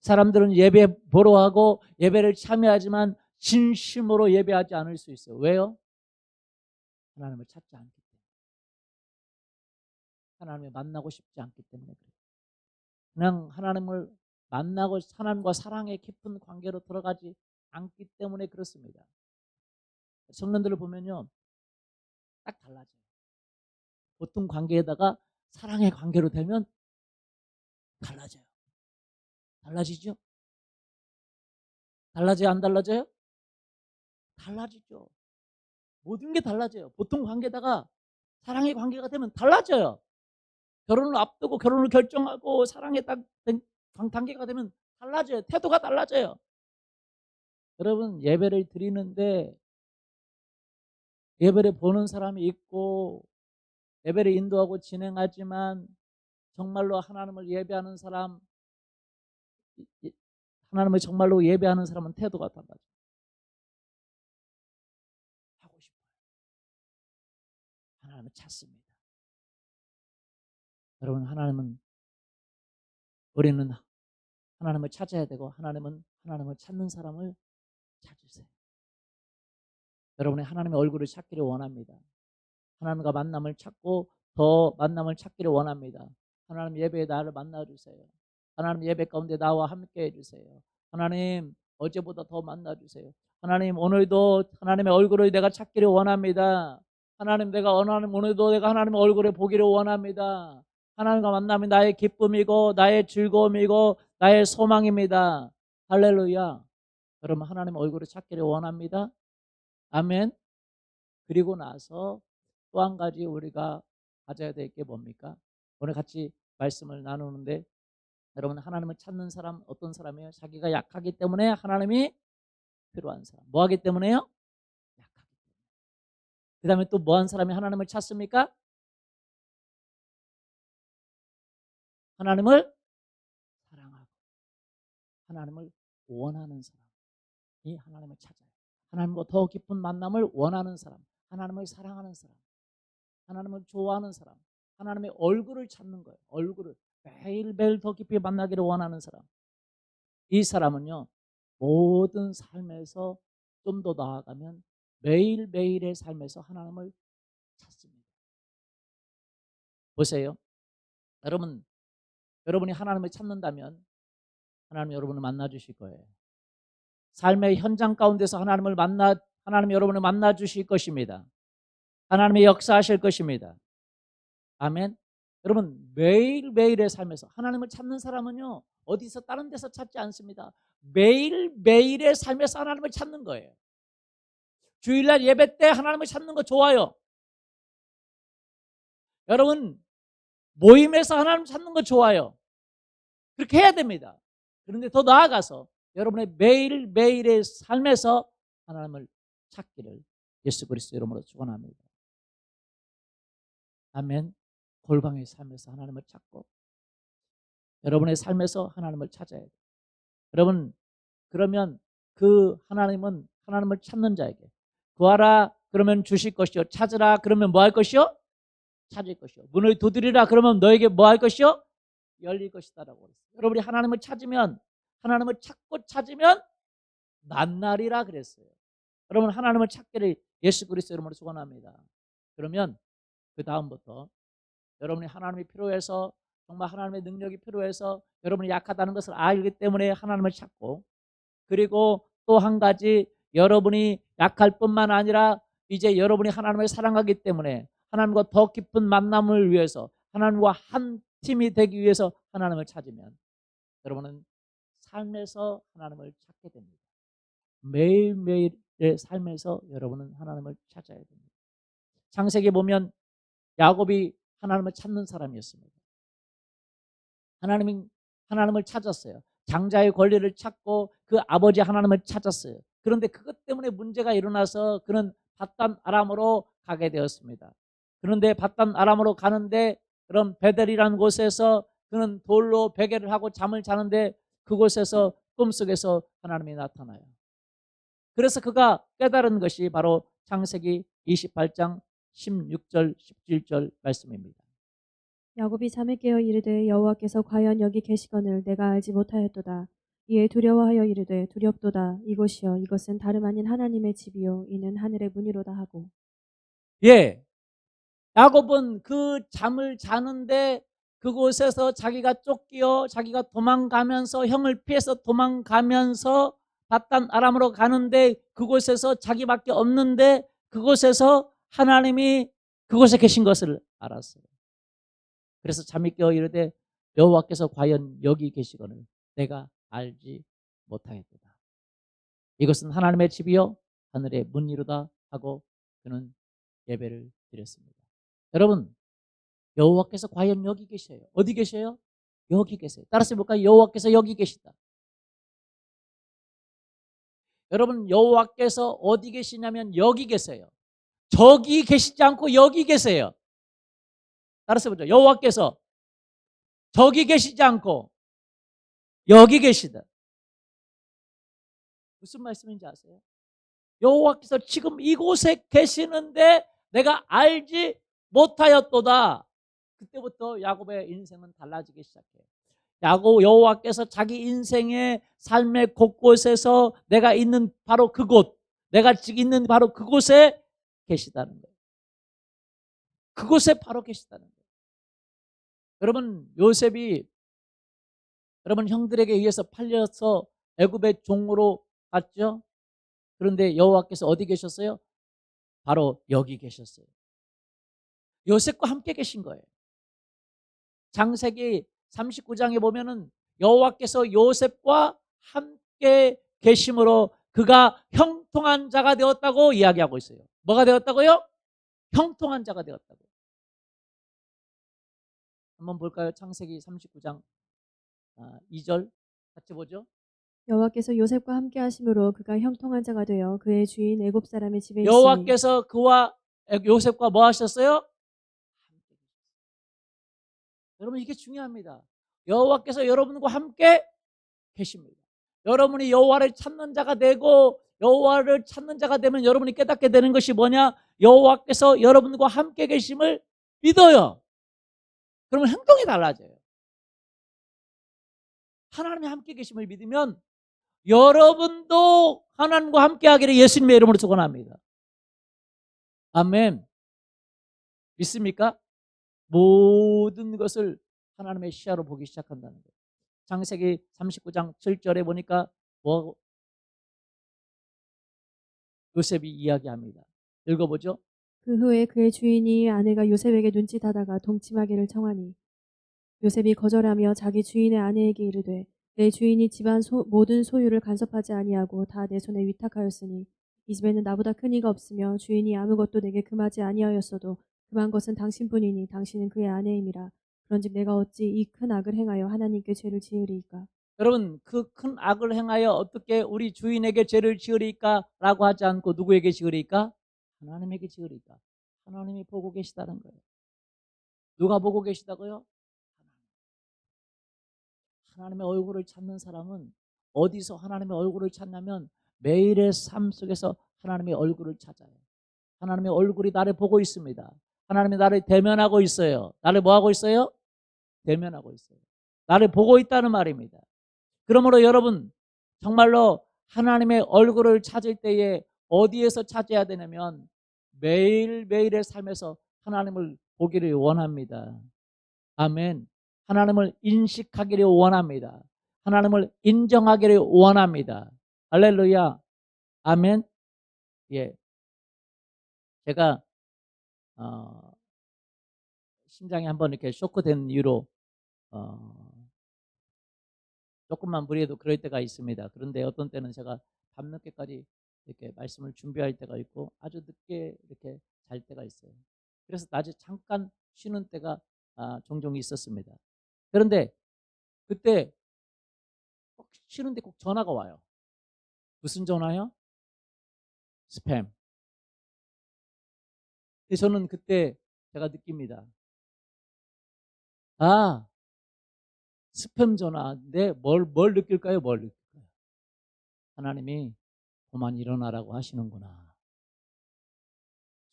사람들은 예배 보러 하고 예배를 참여하지만 진심으로 예배하지 않을 수 있어요. 왜요? 하나님을 찾지 않기 때문에. 하나님을 만나고 싶지 않기 때문에 그래요. 그냥 하나님을 만나고 하나님과 사랑의 깊은 관계로 들어가지 않기 때문에 그렇습니다. 성도들을 보면요 딱 달라져요. 보통 관계에다가 사랑의 관계로 되면 달라져요. 달라지죠? 달라져요? 안 달라져요? 달라지죠. 모든 게 달라져요. 보통 관계다가 사랑의 관계가 되면 달라져요. 결혼을 앞두고 결혼을 결정하고 사랑의 단계가 되면 달라져요. 태도가 달라져요. 여러분 예배를 드리는데 예배를 보는 사람이 있고 예배를 인도하고 진행하지만 정말로 하나님을 예배하는 사람, 하나님을 정말로 예배하는 사람은 태도가 달라져요. 하고 싶어요. 하나님을 찾습니다. 여러분 우리는 하나님을 찾아야 되고 하나님은 하나님을 찾는 사람을 찾으세요. 여러분이 하나님의 얼굴을 찾기를 원합니다. 하나님과 만남을 찾고 더 만남을 찾기를 원합니다. 하나님 예배에 나를 만나주세요. 하나님 예배 가운데 나와 함께 해주세요. 하나님 어제보다 더 만나주세요. 하나님 오늘도 하나님의 얼굴을 내가 찾기를 원합니다. 하나님 오늘도 내가 하나님의 얼굴을 보기를 원합니다. 하나님과 만남이 나의 기쁨이고 나의 즐거움이고 나의 소망입니다. 할렐루야. 여러분 하나님의 얼굴을 찾기를 원합니다. 아멘. 그리고 나서 또 한 가지 우리가 가져야 될 게 뭡니까? 오늘 같이 말씀을 나누는데 여러분 하나님을 찾는 사람 어떤 사람이에요? 자기가 약하기 때문에 하나님이 필요한 사람. 뭐 하기 때문에요? 약하기 때문에. 그 다음에 또 뭐 한 사람이 하나님을 찾습니까? 하나님을 사랑하고 하나님을 원하는 사람이 하나님을 찾아요. 하나님과 더 깊은 만남을 원하는 사람, 하나님을 사랑하는 사람, 하나님을 좋아하는 사람, 하나님의 얼굴을 찾는 거예요. 얼굴을 매일매일 더 깊이 만나기를 원하는 사람. 이 사람은요 모든 삶에서 좀 더 나아가면 매일매일의 삶에서 하나님을 찾습니다. 보세요. 여러분이 하나님을 찾는다면 하나님 여러분을 만나 주실 거예요. 삶의 현장 가운데서 하나님 여러분을 만나 주실 것입니다. 하나님의 역사하실 것입니다. 아멘. 여러분 매일매일의 삶에서 하나님을 찾는 사람은요 어디서 다른 데서 찾지 않습니다. 매일매일의 삶에서 하나님을 찾는 거예요. 주일날 예배 때 하나님을 찾는 거 좋아요. 여러분 모임에서 하나님 찾는 거 좋아요. 그렇게 해야 됩니다. 그런데 더 나아가서 여러분의 매일매일의 삶에서 하나님을 찾기를 예수 그리스도 이름으로 축원합니다. 아멘. 골방의 삶에서 하나님을 찾고 여러분의 삶에서 하나님을 찾아야 돼요. 여러분 그러면 그 하나님은 하나님을 찾는 자에게 구하라 그러면 주실 것이요 찾으라 그러면 뭐 할 것이요? 찾을 것이요 문을 두드리라 그러면 너에게 뭐 할 것이요? 열릴 것이다라고 그랬어요. 여러분이 하나님을 찾고 찾으면 만나리라 그랬어요. 여러분 하나님을 찾기를 예수 그리스도 이름으로 축원합니다. 그러면 그 다음부터 여러분이 하나님이 필요해서 정말 하나님의 능력이 필요해서 여러분이 약하다는 것을 알기 때문에 하나님을 찾고 그리고 또 한 가지 여러분이 약할 뿐만 아니라 이제 여러분이 하나님을 사랑하기 때문에 하나님과 더 깊은 만남을 위해서 하나님과 한 팀이 되기 위해서 하나님을 찾으면 여러분은 삶에서 하나님을 찾게 됩니다. 매일매일의 삶에서 여러분은 하나님을 찾아야 됩니다. 창세기 보면 야곱이 하나님을 찾는 사람이었습니다. 하나님을 찾았어요. 장자의 권리를 찾고 그 아버지 하나님을 찾았어요. 그런데 그것 때문에 문제가 일어나서 그는 밧단 아람으로 가게 되었습니다. 그런데 밧단 아람으로 가는데 그런 베델이라는 곳에서 그는 돌로 베개를 하고 잠을 자는데 그곳에서 꿈속에서 하나님이 나타나요. 그래서 그가 깨달은 것이 바로 창세기 28장 16절 17절 말씀입니다. 야곱이 잠에 깨어 이르되 여호와께서 과연 여기 계시거늘 내가 알지 못하였도다. 이에 두려워하여 이르되 두렵도다. 이곳이여 이것은 다름 아닌 하나님의 집이요 이는 하늘의 문이로다 하고. 예, 야곱은 그 잠을 자는데 그곳에서 자기가 쫓기어 자기가 도망가면서 형을 피해서 도망가면서 밧단 아람으로 가는데 그곳에서 자기밖에 없는데 그곳에서 하나님이 그곳에 계신 것을 알았어요. 그래서 잠이 깨어 이르되 여호와께서 과연 여기 계시거늘 내가 알지 못하겠도다. 이것은 하나님의 집이요 하늘의 문이로다 하고 그는 예배를 드렸습니다. 여러분 여호와께서 과연 여기 계셔요. 어디 계셔요? 여기 계세요. 따라서 볼까요? 여호와께서 여기 계시다. 여러분 여호와께서 어디 계시냐면 여기 계세요. 저기 계시지 않고 여기 계세요. 따라서 보죠. 여호와께서 저기 계시지 않고 여기 계시다. 무슨 말씀인지 아세요? 여호와께서 지금 이곳에 계시는데 내가 알지 못하였도다. 그때부터 야곱의 인생은 달라지기 시작해요. 야고 여호와께서 자기 인생의 삶의 곳곳에서 내가 있는 바로 그곳, 내가 지금 있는 바로 그곳에 계시다는 거예요. 그곳에 바로 계시다는 거예요. 여러분, 요셉이 여러분 형들에게 의해서 팔려서 애굽의 종으로 갔죠. 그런데 여호와께서 어디 계셨어요? 바로 여기 계셨어요. 요셉과 함께 계신 거예요. 창세기 39장에 보면은 여호와께서 요셉과 함께 계심으로 그가 형통한 자가 되었다고 이야기하고 있어요. 뭐가 되었다고요? 형통한 자가 되었다고. 한번 볼까요? 창세기 39장 2절 같이 보죠. 여호와께서 요셉과 함께 하심으로 그가 형통한 자가 되어 그의 주인 애굽 사람의 집에 있으니 여호와께서 그와 요셉과 뭐 하셨어요? 여러분, 이게 중요합니다. 여호와께서 여러분과 함께 계십니다. 여러분이 여호와를 찾는 자가 되고 여호와를 찾는 자가 되면 여러분이 깨닫게 되는 것이 뭐냐? 여호와께서 여러분과 함께 계심을 믿어요. 그러면 행동이 달라져요. 하나님이 함께 계심을 믿으면 여러분도 하나님과 함께 하기를 예수님의 이름으로 축원합니다. 아멘. 믿습니까? 모든 것을 하나님의 시야로 보기 시작한다는 거예요. 창세기 39장 7절에 보니까 뭐 요셉이 이야기합니다. 읽어보죠. 그 후에 그의 주인이 아내가 요셉에게 눈짓하다가 동침하기를 청하니 요셉이 거절하며 자기 주인의 아내에게 이르되 내 주인이 집안 모든 소유를 간섭하지 아니하고 다 내 손에 위탁하였으니 이 집에는 나보다 큰 이가 없으며 주인이 아무것도 내게 금하지 아니하였어도 금한 것은 당신뿐이니 당신은 그의 아내임이라. 그런즉 내가 어찌 이 큰 악을 행하여 하나님께 죄를 지으리이까. 여러분, 그 큰 악을 행하여 어떻게 우리 주인에게 죄를 지으리까? 라고 하지 않고 누구에게 지으리까? 하나님에게 지으리까? 하나님이 보고 계시다는 거예요. 누가 보고 계시다고요? 하나님의 얼굴을 찾는 사람은 어디서 하나님의 얼굴을 찾냐면 매일의 삶 속에서 하나님의 얼굴을 찾아요. 하나님의 얼굴이 나를 보고 있습니다. 하나님이 나를 대면하고 있어요. 나를 뭐 하고 있어요? 대면하고 있어요. 나를 보고 있다는 말입니다. 그러므로 여러분, 정말로 하나님의 얼굴을 찾을 때에 어디에서 찾아야 되냐면 매일매일의 삶에서 하나님을 보기를 원합니다. 아멘. 하나님을 인식하기를 원합니다. 하나님을 인정하기를 원합니다. 할렐루야. 아멘. 예. 제가 심장이 한번 이렇게 쇼크된 이유로 조금만 무리해도 그럴 때가 있습니다. 그런데 어떤 때는 제가 밤늦게까지 이렇게 말씀을 준비할 때가 있고 아주 늦게 이렇게 잘 때가 있어요. 그래서 낮에 잠깐 쉬는 때가 종종 있었습니다. 그런데 그때 꼭 쉬는데 꼭 전화가 와요. 무슨 전화요? 스팸. 근데 저는 그때 제가 느낍니다. 아, 스팸 전화인데 뭘 느낄까요? 뭘 느낄까요? 하나님이 그만 일어나라고 하시는구나.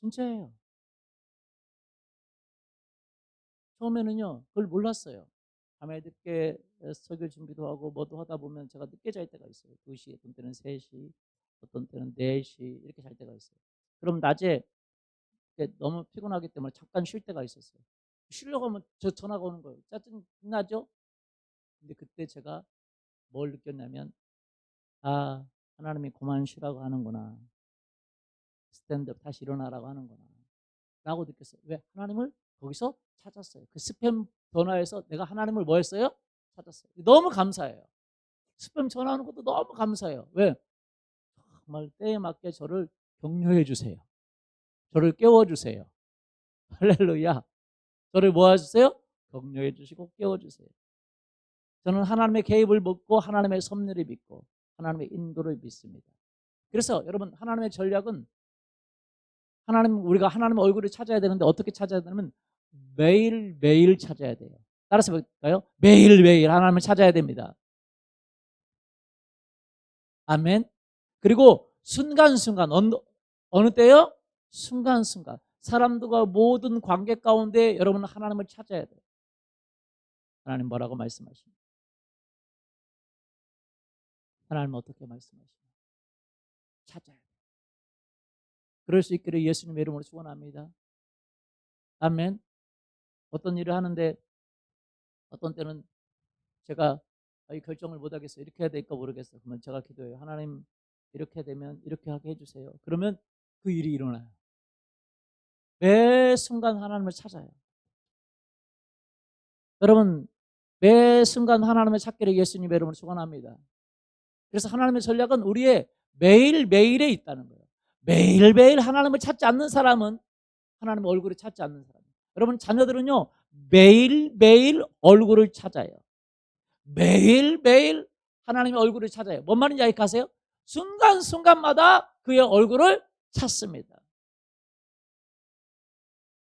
진짜예요. 처음에는요, 그걸 몰랐어요. 밤에 늦게 설교 준비도 하고 뭐도 하다 보면 제가 늦게 잘 때가 있어요. 2시, 어떤 때는 3시, 어떤 때는 4시 이렇게 잘 때가 있어요. 그럼 낮에 너무 피곤하기 때문에 잠깐 쉴 때가 있었어요. 쉬려고 하면 저 전화가 오는 거예요. 짜증 나죠? 근데 그때 제가 뭘 느꼈냐면 하나님이 그만 쉬라고 하는구나. 스탠드업 다시 일어나라고 하는구나. 라고 느꼈어요. 왜? 하나님을 거기서 찾았어요. 그 스팸 전화에서 내가 하나님을 뭐 했어요? 찾았어요. 너무 감사해요. 스팸 전화 오는 것도 너무 감사해요. 왜? 정말 때에 맞게 저를 격려해 주세요. 저를 깨워주세요. 할렐루야. 저를 뭐 해주세요? 격려해 주시고 깨워주세요. 저는 하나님의 개입을 믿고 하나님의 섭리를 믿고 하나님의 인도를 믿습니다. 그래서 여러분, 하나님의 전략은 우리가 하나님의 얼굴을 찾아야 되는데 어떻게 찾아야 되냐면 매일매일 찾아야 돼요. 따라서 볼까요? 매일매일 하나님을 찾아야 됩니다. 아멘. 그리고 순간순간 어느 때요? 순간순간 사람들과 모든 관계 가운데 여러분은 하나님을 찾아야 돼요. 하나님 뭐라고 말씀하십니까? 하나님은 어떻게 말씀하시나요? 찾아야 돼요. 그럴 수 있기를 예수님의 이름으로 축원합니다. 아멘. 어떤 일을 하는데 어떤 때는 제가 이 결정을 못 하겠어요. 이렇게 해야 될까 모르겠어요. 그러면 제가 기도해요. 하나님 이렇게 되면 이렇게 하게 해주세요. 그러면 그 일이 일어나요. 매 순간 하나님을 찾아요. 여러분 매 순간 하나님을 찾기를 예수님의 이름으로 축원합니다. 그래서 하나님의 전략은 우리의 매일매일에 있다는 거예요. 매일매일 하나님을 찾지 않는 사람은 하나님의 얼굴을 찾지 않는 사람이에요. 여러분 자녀들은요 매일매일 얼굴을 찾아요. 매일매일 하나님의 얼굴을 찾아요. 뭔 말인지 아세요? 순간순간마다 그의 얼굴을 찾습니다.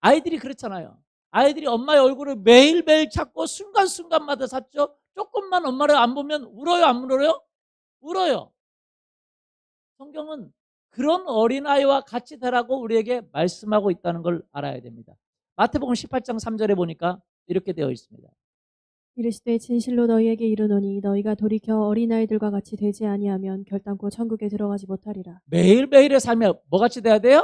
아이들이 그렇잖아요. 아이들이 엄마의 얼굴을 매일매일 찾고 순간순간마다 찾죠. 조금만 엄마를 안 보면 울어요, 안 울어요? 울어요. 성경은 그런 어린아이와 같이 되라고 우리에게 말씀하고 있다는 걸 알아야 됩니다. 마태복음 18장 3절에 보니까 이렇게 되어 있습니다. 이르시되 진실로 너희에게 이르노니 너희가 돌이켜 어린아이들과 같이 되지 아니하면 결단코 천국에 들어가지 못하리라. 매일매일의 삶에 뭐같이 돼야 돼요?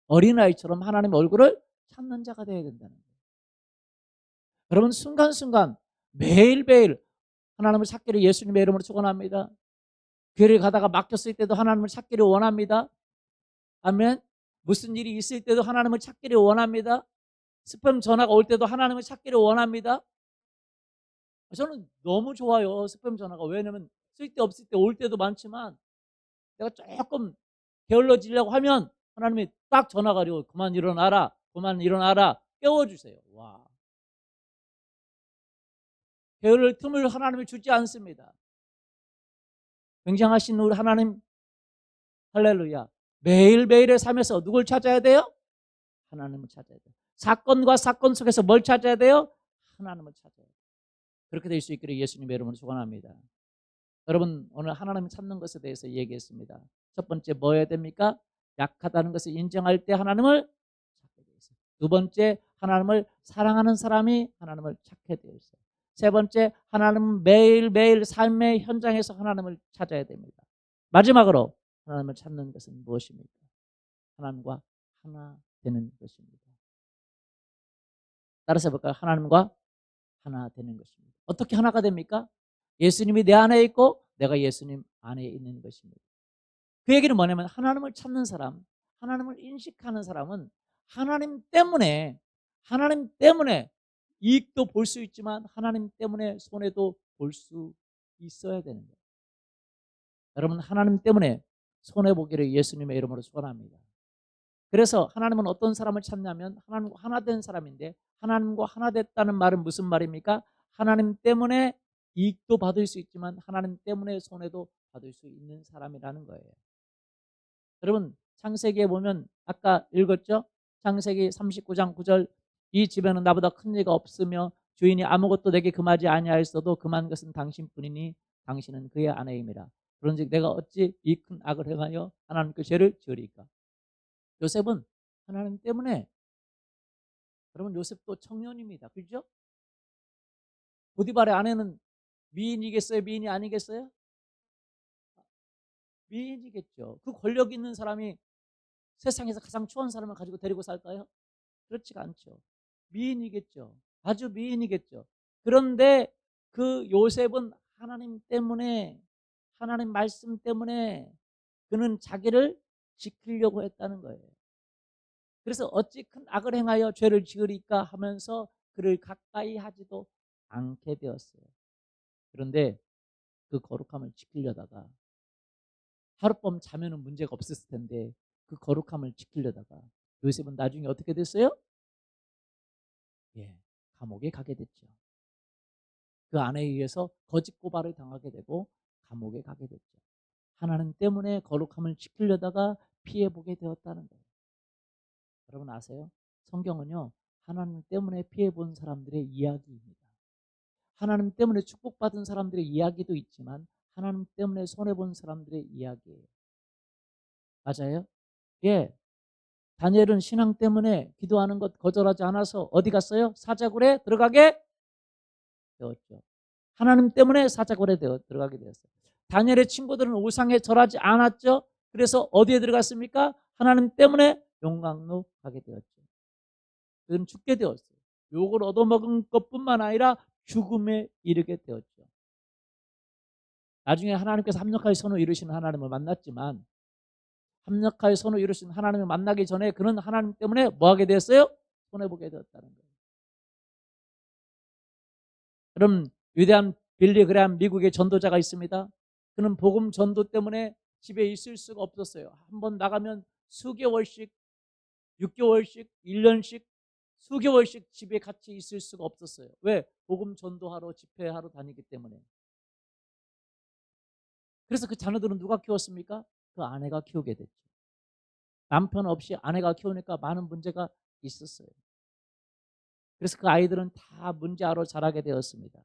어린아이처럼 하나님의 얼굴을 찾는 자가 되어야 된다는 거예요. 여러분 순간순간 매일매일 하나님을 찾기를 예수님의 이름으로 축원합니다. 교회를 가다가 막혔을 때도 하나님을 찾기를 원합니다. 아멘. 무슨 일이 있을 때도 하나님을 찾기를 원합니다. 스팸 전화가 올 때도 하나님을 찾기를 원합니다. 저는 너무 좋아요. 스팸 전화가. 왜냐면 쓸데없을 때 올 때도 많지만 내가 조금 게을러지려고 하면 하나님이 딱 전화가 오고 그만 일어나라. 그만 일어나라. 깨워주세요. 와. 게으를 틈을 하나님이 주지 않습니다. 굉장하신 우리 하나님 할렐루야. 매일매일의 삶에서 누굴 찾아야 돼요? 하나님을 찾아야 돼요. 사건과 사건 속에서 뭘 찾아야 돼요? 하나님을 찾아야 돼요. 그렇게 될 수 있기를 예수님의 이름으로 축원합니다. 여러분 오늘 하나님을 찾는 것에 대해서 얘기했습니다. 첫 번째 뭐 해야 됩니까? 약하다는 것을 인정할 때 하나님을 찾게 되어 있어요. 두 번째 하나님을 사랑하는 사람이 하나님을 찾게 되어 있어요. 세 번째 하나님은 매일매일 삶의 현장에서 하나님을 찾아야 됩니다. 마지막으로 하나님을 찾는 것은 무엇입니까? 하나님과 하나 되는 것입니다. 따라서 해볼까요? 하나님과 하나 되는 것입니다. 어떻게 하나가 됩니까? 예수님이 내 안에 있고 내가 예수님 안에 있는 것입니다. 그 얘기는 뭐냐면 하나님을 찾는 사람, 하나님을 인식하는 사람은 하나님 때문에 이익도 볼 수 있지만 하나님 때문에 손해도 볼 수 있어야 되는 거예요. 여러분 하나님 때문에 손해보기를 예수님의 이름으로 축원합니다. 그래서 하나님은 어떤 사람을 찾냐면 하나님과 하나 된 사람인데 하나님과 하나 됐다는 말은 무슨 말입니까? 하나님 때문에 이익도 받을 수 있지만 하나님 때문에 손해도 받을 수 있는 사람이라는 거예요. 여러분 창세기에 보면 아까 읽었죠? 창세기 39장 9절 이 집에는 나보다 큰 이가 없으며 주인이 아무것도 내게 금하지 아니하였어도 금한 것은 당신뿐이니 당신은 그의 아내임이라. 그런즉 내가 어찌 이 큰 악을 행하여 하나님께 죄를 지으리까? 요셉은 하나님 때문에 여러분 요셉도 청년입니다. 그렇죠? 보디발의 아내는 미인이겠어요? 미인이 아니겠어요? 미인이겠죠. 그 권력 있는 사람이 세상에서 가장 추한 사람을 가지고 데리고 살까요? 그렇지가 않죠. 미인이겠죠. 아주 미인이겠죠. 그런데 그 요셉은 하나님 때문에 하나님 말씀 때문에 그는 자기를 지키려고 했다는 거예요. 그래서 어찌 큰 악을 행하여 죄를 지으리까 하면서 그를 가까이 하지도 않게 되었어요. 그런데 그 거룩함을 지키려다가 하룻밤 자면은 문제가 없었을 텐데 그 거룩함을 지키려다가 요셉은 나중에 어떻게 됐어요? 예, 감옥에 가게 됐죠. 그 아내에 의해서 거짓 고발을 당하게 되고 감옥에 가게 됐죠. 하나님 때문에 거룩함을 지키려다가 피해보게 되었다는 거예요. 여러분 아세요? 성경은요 하나님 때문에 피해본 사람들의 이야기입니다. 하나님 때문에 축복받은 사람들의 이야기도 있지만 하나님 때문에 손해본 사람들의 이야기예요. 맞아요? 예, 다니엘은 신앙 때문에 기도하는 것 거절하지 않아서 어디 갔어요? 사자굴에 들어가게 되었죠. 하나님 때문에 사자굴에 들어가게 되었어요. 다니엘의 친구들은 우상에 절하지 않았죠. 그래서 어디에 들어갔습니까? 하나님 때문에 용광로 가게 되었죠. 그들은 죽게 되었어요. 욕을 얻어먹은 것뿐만 아니라 죽음에 이르게 되었죠. 나중에 하나님께서 합력하여 선을 이루시는 하나님을 만났지만, 합력하여 선을 이루시는 하나님을 만나기 전에 그는 하나님 때문에 뭐하게 됐어요? 손해보게 되었다는 거예요. 그럼 위대한 빌리 그레함 미국의 전도자가 있습니다. 그는 복음 전도 때문에 집에 있을 수가 없었어요. 한번 나가면 수개월씩, 6개월씩, 1년씩, 수개월씩 집에 같이 있을 수가 없었어요. 왜? 복음 전도하러 집회하러 다니기 때문에. 그래서 그 자녀들은 누가 키웠습니까? 그 아내가 키우게 됐죠. 남편 없이 아내가 키우니까 많은 문제가 있었어요. 그래서 그 아이들은 다 문제아로 자라게 되었습니다.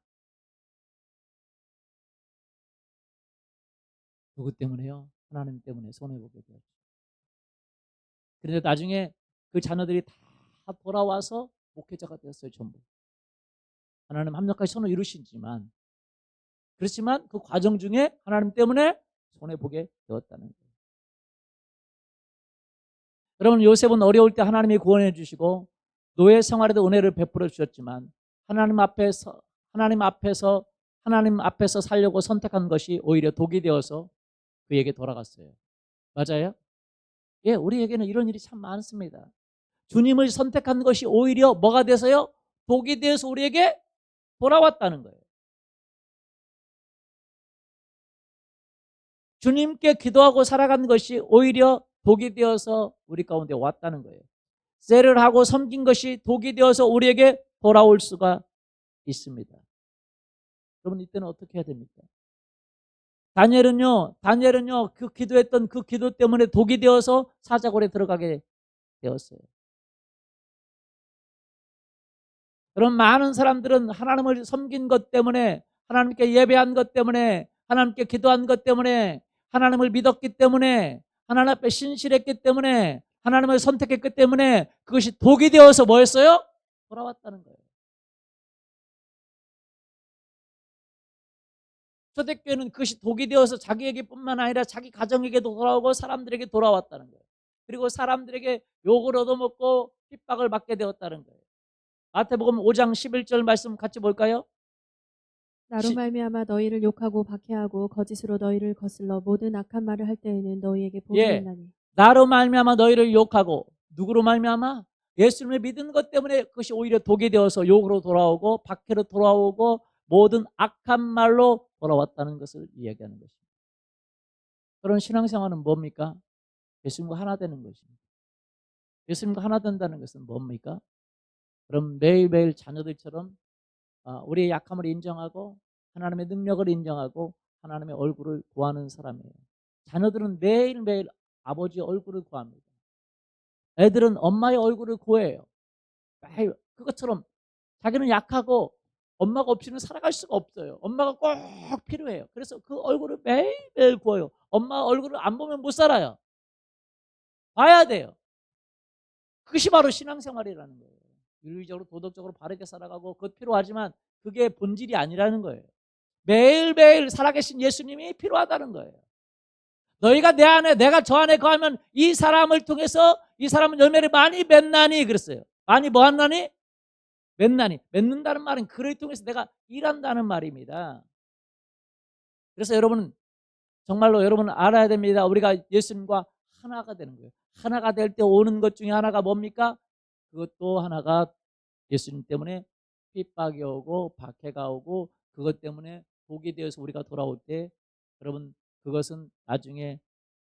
누구 때문에요? 하나님 때문에 손해보게 되었죠. 그런데 나중에 그 자녀들이 다 돌아와서 목회자가 되었어요. 전부. 하나님 합력하여 선을 이루시지만, 그렇지만 그 과정 중에 하나님 때문에 손해보게 되었다는 거예요. 여러분, 요셉은 어려울 때 하나님이 구원해 주시고 노예 생활에도 은혜를 베풀어 주셨지만, 하나님 앞에서 살려고 선택한 것이 오히려 독이 되어서 그에게 돌아갔어요. 맞아요? 예, 우리에게는 이런 일이 참 많습니다. 주님을 선택한 것이 오히려 뭐가 돼서요? 독이 되어서 우리에게 돌아왔다는 거예요. 주님께 기도하고 살아간 것이 오히려 독이 되어서 우리 가운데 왔다는 거예요. 셀을 하고 섬긴 것이 독이 되어서 우리에게 돌아올 수가 있습니다. 여러분, 이때는 어떻게 해야 됩니까? 다니엘은요 그 기도했던 그 기도 때문에 독이 되어서 사자굴에 들어가게 되었어요. 그런 많은 사람들은 하나님을 섬긴 것 때문에, 하나님께 예배한 것 때문에, 하나님께 기도한 것 때문에, 하나님을 믿었기 때문에, 하나님 앞에 신실했기 때문에, 하나님을 선택했기 때문에 그것이 독이 되어서 뭐였어요? 돌아왔다는 거예요. 초대교회는 그것이 독이 되어서 자기에게뿐만 아니라 자기 가정에게도 돌아오고 사람들에게 돌아왔다는 거예요. 그리고 사람들에게 욕을 얻어먹고 핍박을 받게 되었다는 거예요. 마태복음 5장 11절 말씀 같이 볼까요? 나로 말미암아 너희를 욕하고 박해하고 거짓으로 너희를 거슬러 모든 악한 말을 할 때에는 너희에게 복이 예, 있나니. 나로 말미암아 너희를 욕하고, 누구로 말미암아? 예수님을 믿은 것 때문에 그것이 오히려 독이 되어서 욕으로 돌아오고 박해로 돌아오고 모든 악한 말로 돌아왔다는 것을 이야기하는 것입니다. 그런 신앙생활은 뭡니까? 예수님과 하나 되는 것입니다. 예수님과 하나 된다는 것은 뭡니까? 그럼 매일매일 자녀들처럼 우리의 약함을 인정하고 하나님의 능력을 인정하고 하나님의 얼굴을 구하는 사람이에요. 자녀들은 매일매일 아버지의 얼굴을 구합니다. 애들은 엄마의 얼굴을 구해요. 그것처럼 자기는 약하고 엄마가 없이는 살아갈 수가 없어요. 엄마가 꼭 필요해요. 그래서 그 얼굴을 매일매일 구해요. 엄마 얼굴을 안 보면 못 살아요. 봐야 돼요. 그것이 바로 신앙생활이라는 거예요. 윤리적으로 도덕적으로 바르게 살아가고 그것 필요하지만 그게 본질이 아니라는 거예요. 매일매일 살아계신 예수님이 필요하다는 거예요. 너희가 내 안에, 내가 저 안에 거하면 이 사람을 통해서 이 사람은 열매를 많이 맺나니 그랬어요. 많이 뭐 한다니? 맺나니. 맺는다는 말은 그를 통해서 내가 일한다는 말입니다. 그래서 여러분, 정말로 여러분은 알아야 됩니다. 우리가 예수님과 하나가 되는 거예요. 하나가 될 때 오는 것 중에 하나가 뭡니까? 그것도 하나가 예수님 때문에 핍박이 오고 박해가 오고 그것 때문에 복이 되어서 우리가 돌아올 때, 여러분, 그것은 나중에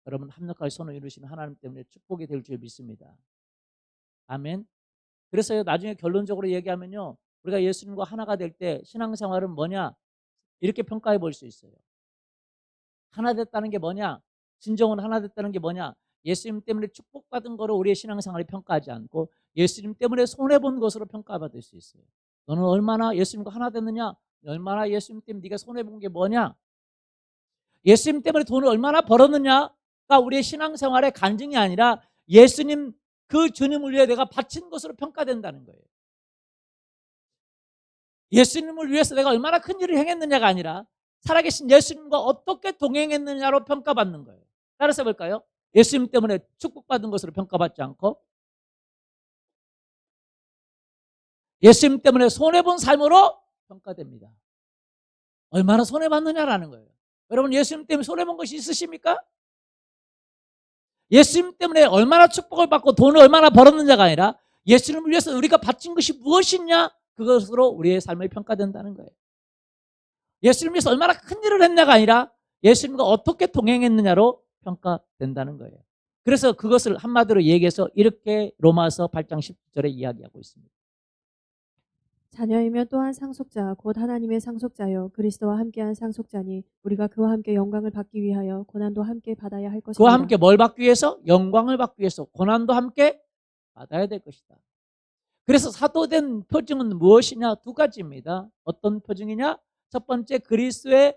여러분 합력하여 손을 이루시는 하나님 때문에 축복이 될 줄 믿습니다. 아멘. 그래서 나중에 결론적으로 얘기하면요, 우리가 예수님과 하나가 될 때 신앙생활은 뭐냐, 이렇게 평가해 볼 수 있어요. 하나 됐다는 게 뭐냐, 진정은 하나 됐다는 게 뭐냐, 예수님 때문에 축복받은 거로 우리의 신앙생활을 평가하지 않고 예수님 때문에 손해본 것으로 평가받을 수 있어요. 너는 얼마나 예수님과 하나 됐느냐, 얼마나 예수님 때문에 네가 손해본 게 뭐냐, 예수님 때문에 돈을 얼마나 벌었느냐가 우리의 신앙생활의 간증이 아니라 예수님, 그 주님을 위해 내가 바친 것으로 평가된다는 거예요. 예수님을 위해서 내가 얼마나 큰 일을 행했느냐가 아니라 살아계신 예수님과 어떻게 동행했느냐로 평가받는 거예요. 따라서 볼까요? 예수님 때문에 축복받은 것으로 평가받지 않고 예수님 때문에 손해본 삶으로 평가됩니다. 얼마나 손해봤느냐라는 거예요. 여러분, 예수님 때문에 손해본 것이 있으십니까? 예수님 때문에 얼마나 축복을 받고 돈을 얼마나 벌었느냐가 아니라 예수님을 위해서 우리가 바친 것이 무엇이냐, 그것으로 우리의 삶이 평가된다는 거예요. 예수님을 위해서 얼마나 큰 일을 했냐가 아니라 예수님과 어떻게 동행했느냐로 평가된다는 거예요. 그래서 그것을 한마디로 얘기해서 이렇게 로마서 8장 10절에 이야기하고 있습니다. 자녀이면 또한 상속자 곧 하나님의 상속자요 그리스도와 함께한 상속자니 우리가 그와 함께 영광을 받기 위하여 고난도 함께 받아야 할 것입니다. 그와 함께 뭘 받기 위해서? 영광을 받기 위해서 고난도 함께 받아야 될 것이다. 그래서 사도된 표징은 무엇이냐? 두 가지입니다. 어떤 표징이냐? 첫 번째, 그리스도의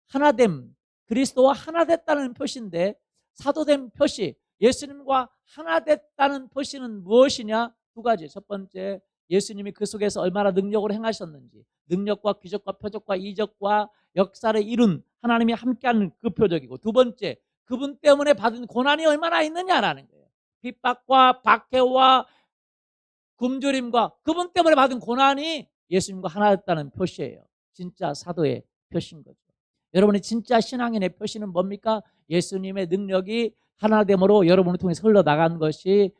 하나됨, 그리스도와 하나 됐다는 표시인데, 사도된 표시, 예수님과 하나 됐다는 표시는 무엇이냐? 두 가지. 첫 번째, 예수님이 그 속에서 얼마나 능력으로 행하셨는지, 능력과 기적과 표적과 이적과 역사를 이룬 하나님이 함께하는 그 표적이고, 두 번째, 그분 때문에 받은 고난이 얼마나 있느냐라는 거예요. 핍박과 박해와 굶주림과 그분 때문에 받은 고난이 예수님과 하나 됐다는 표시예요. 진짜 사도의 표시인 거죠. 여러분의 진짜 신앙인의 표시는 뭡니까? 예수님의 능력이 하나됨으로 여러분을 통해서 흘러나간 것이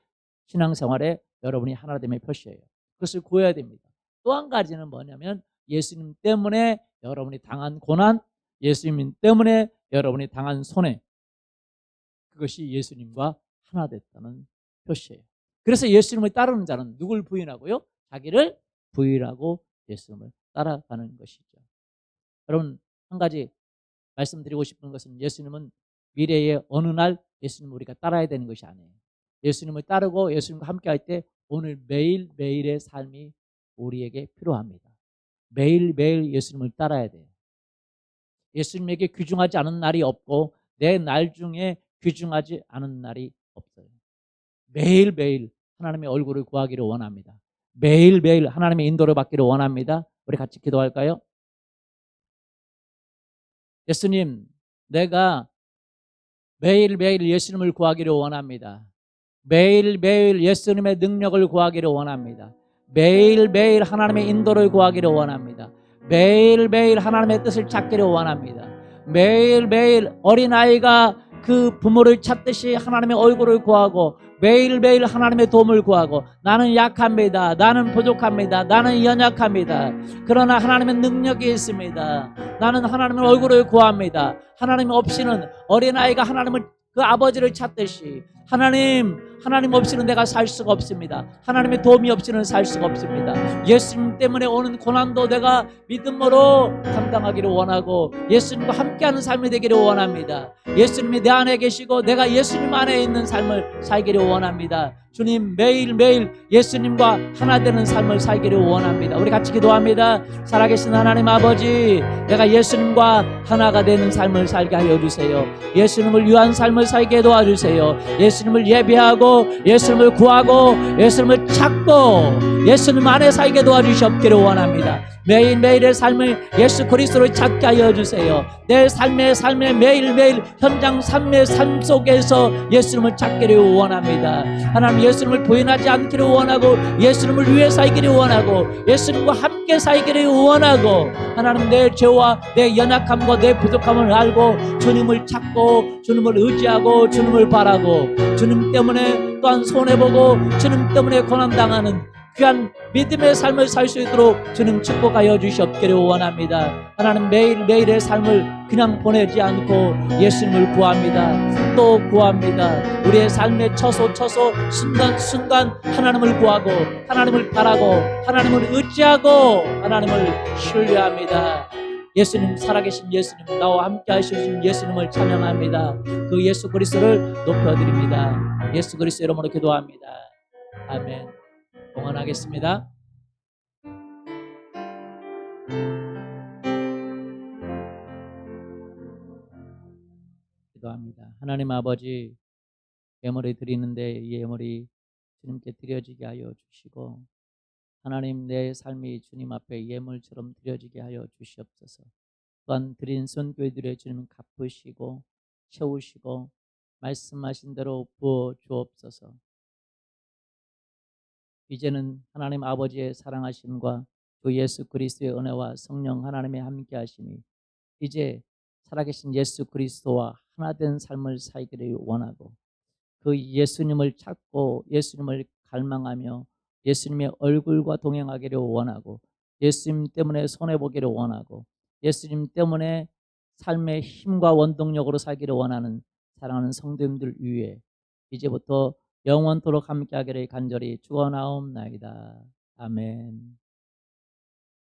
신앙생활에 여러분이 하나됨의 표시예요. 그것을 구해야 됩니다. 또 한 가지는 뭐냐면 예수님 때문에 여러분이 당한 고난, 예수님 때문에 여러분이 당한 손해, 그것이 예수님과 하나 됐다는 표시예요. 그래서 예수님을 따르는 자는 누굴 부인하고요? 자기를 부인하고 예수님을 따라가는 것이죠. 여러분, 한 가지 말씀드리고 싶은 것은 예수님은 미래의 어느 날 예수님을 우리가 따라야 되는 것이 아니에요. 예수님을 따르고 예수님과 함께 할 때 오늘 매일매일의 삶이 우리에게 필요합니다. 매일매일 예수님을 따라야 돼요. 예수님에게 귀중하지 않은 날이 없고 내 날 중에 귀중하지 않은 날이 없어요. 매일매일 하나님의 얼굴을 구하기를 원합니다. 매일매일 하나님의 인도를 받기를 원합니다. 우리 같이 기도할까요? 예수님, 내가 매일매일 예수님을 구하기를 원합니다. 매일매일 예수님의 능력을 구하기를 원합니다. 매일매일 하나님의 인도를 구하기를 원합니다. 매일매일 하나님의 뜻을 찾기를 원합니다. 매일매일 어린아이가 그 부모를 찾듯이 하나님의 얼굴을 구하고 매일매일 하나님의 도움을 구하고 나는 약합니다. 나는 부족합니다. 나는 연약합니다. 그러나 하나님의 능력이 있습니다. 나는 하나님의 얼굴을 구합니다. 하나님 없이는 어린아이가 하나님을 그 아버지를 찾듯이 하나님 없이는 내가 살 수가 없습니다. 하나님의 도움이 없이는 살 수가 없습니다. 예수님 때문에 오는 고난도 내가 믿음으로 감당하기를 원하고 예수님과 함께하는 삶이 되기를 원합니다. 예수님이 내 안에 계시고 내가 예수님 안에 있는 삶을 살기를 원합니다. 주님, 매일매일 예수님과 하나 되는 삶을 살기를 원합니다. 우리 같이 기도합니다. 살아계신 하나님 아버지, 내가 예수님과 하나가 되는 삶을 살게 하여 주세요. 예수님을 위한 삶을 살게 도와주세요. 예수님을 예배하고 예수님을 구하고 예수님을 찾고 예수님 안에 살게 도와주시옵기를 원합니다. 매일매일의 삶을 예수 그리스도를 찾게 하여 주세요. 내 삶의 매일매일 현장 삶의 삶 속에서 예수님을 찾기를 원합니다. 하나님, 예수님을 부인하지 않기를 원하고 예수님을 위해 살기를 원하고 예수님과 함께 살기를 원하고 하나님, 내 죄와 내 연약함과 내 부족함을 알고 주님을 찾고 주님을 의지하고 주님을 바라고 주님 때문에 또한 손해보고 주님 때문에 고난당하는 귀한 믿음의 삶을 살 수 있도록 주님 축복하여 주시옵기를 원합니다. 하나님, 매일매일의 삶을 그냥 보내지 않고 예수님을 구합니다. 또 구합니다. 우리의 삶의 처소 순간 하나님을 구하고 하나님을 바라고 하나님을 의지하고 하나님을 신뢰합니다. 예수님, 살아계신 예수님, 나와 함께 하시는 예수님을 찬양합니다. 그 예수 그리스도를 높여드립니다. 예수 그리스도 이름으로 기도합니다. 아멘. 봉헌하겠습니다. 기도합니다. 하나님 아버지, 예물을 드리는데 이 예물이 주님께 드려지게 하여 주시고 하나님, 내 삶이 주님 앞에 예물처럼 드려지게 하여 주시옵소서. 또한 드린 선교회들의 주님 갚으시고 채우시고 말씀하신 대로 부어 주옵소서. 이제는 하나님 아버지의 사랑하심과 주 예수 그리스도의 은혜와 성령 하나님의 함께하심이 이제 살아계신 예수 그리스도와 하나 된 삶을 살기를 원하고 그 예수님을 찾고 예수님을 갈망하며 예수님의 얼굴과 동행하기를 원하고 예수님 때문에 손해보기를 원하고 예수님 때문에 삶의 힘과 원동력으로 살기를 원하는 사랑하는 성도님들 위해 이제부터 영원토록 함께하기를 간절히 축원하옵나이다. 아멘.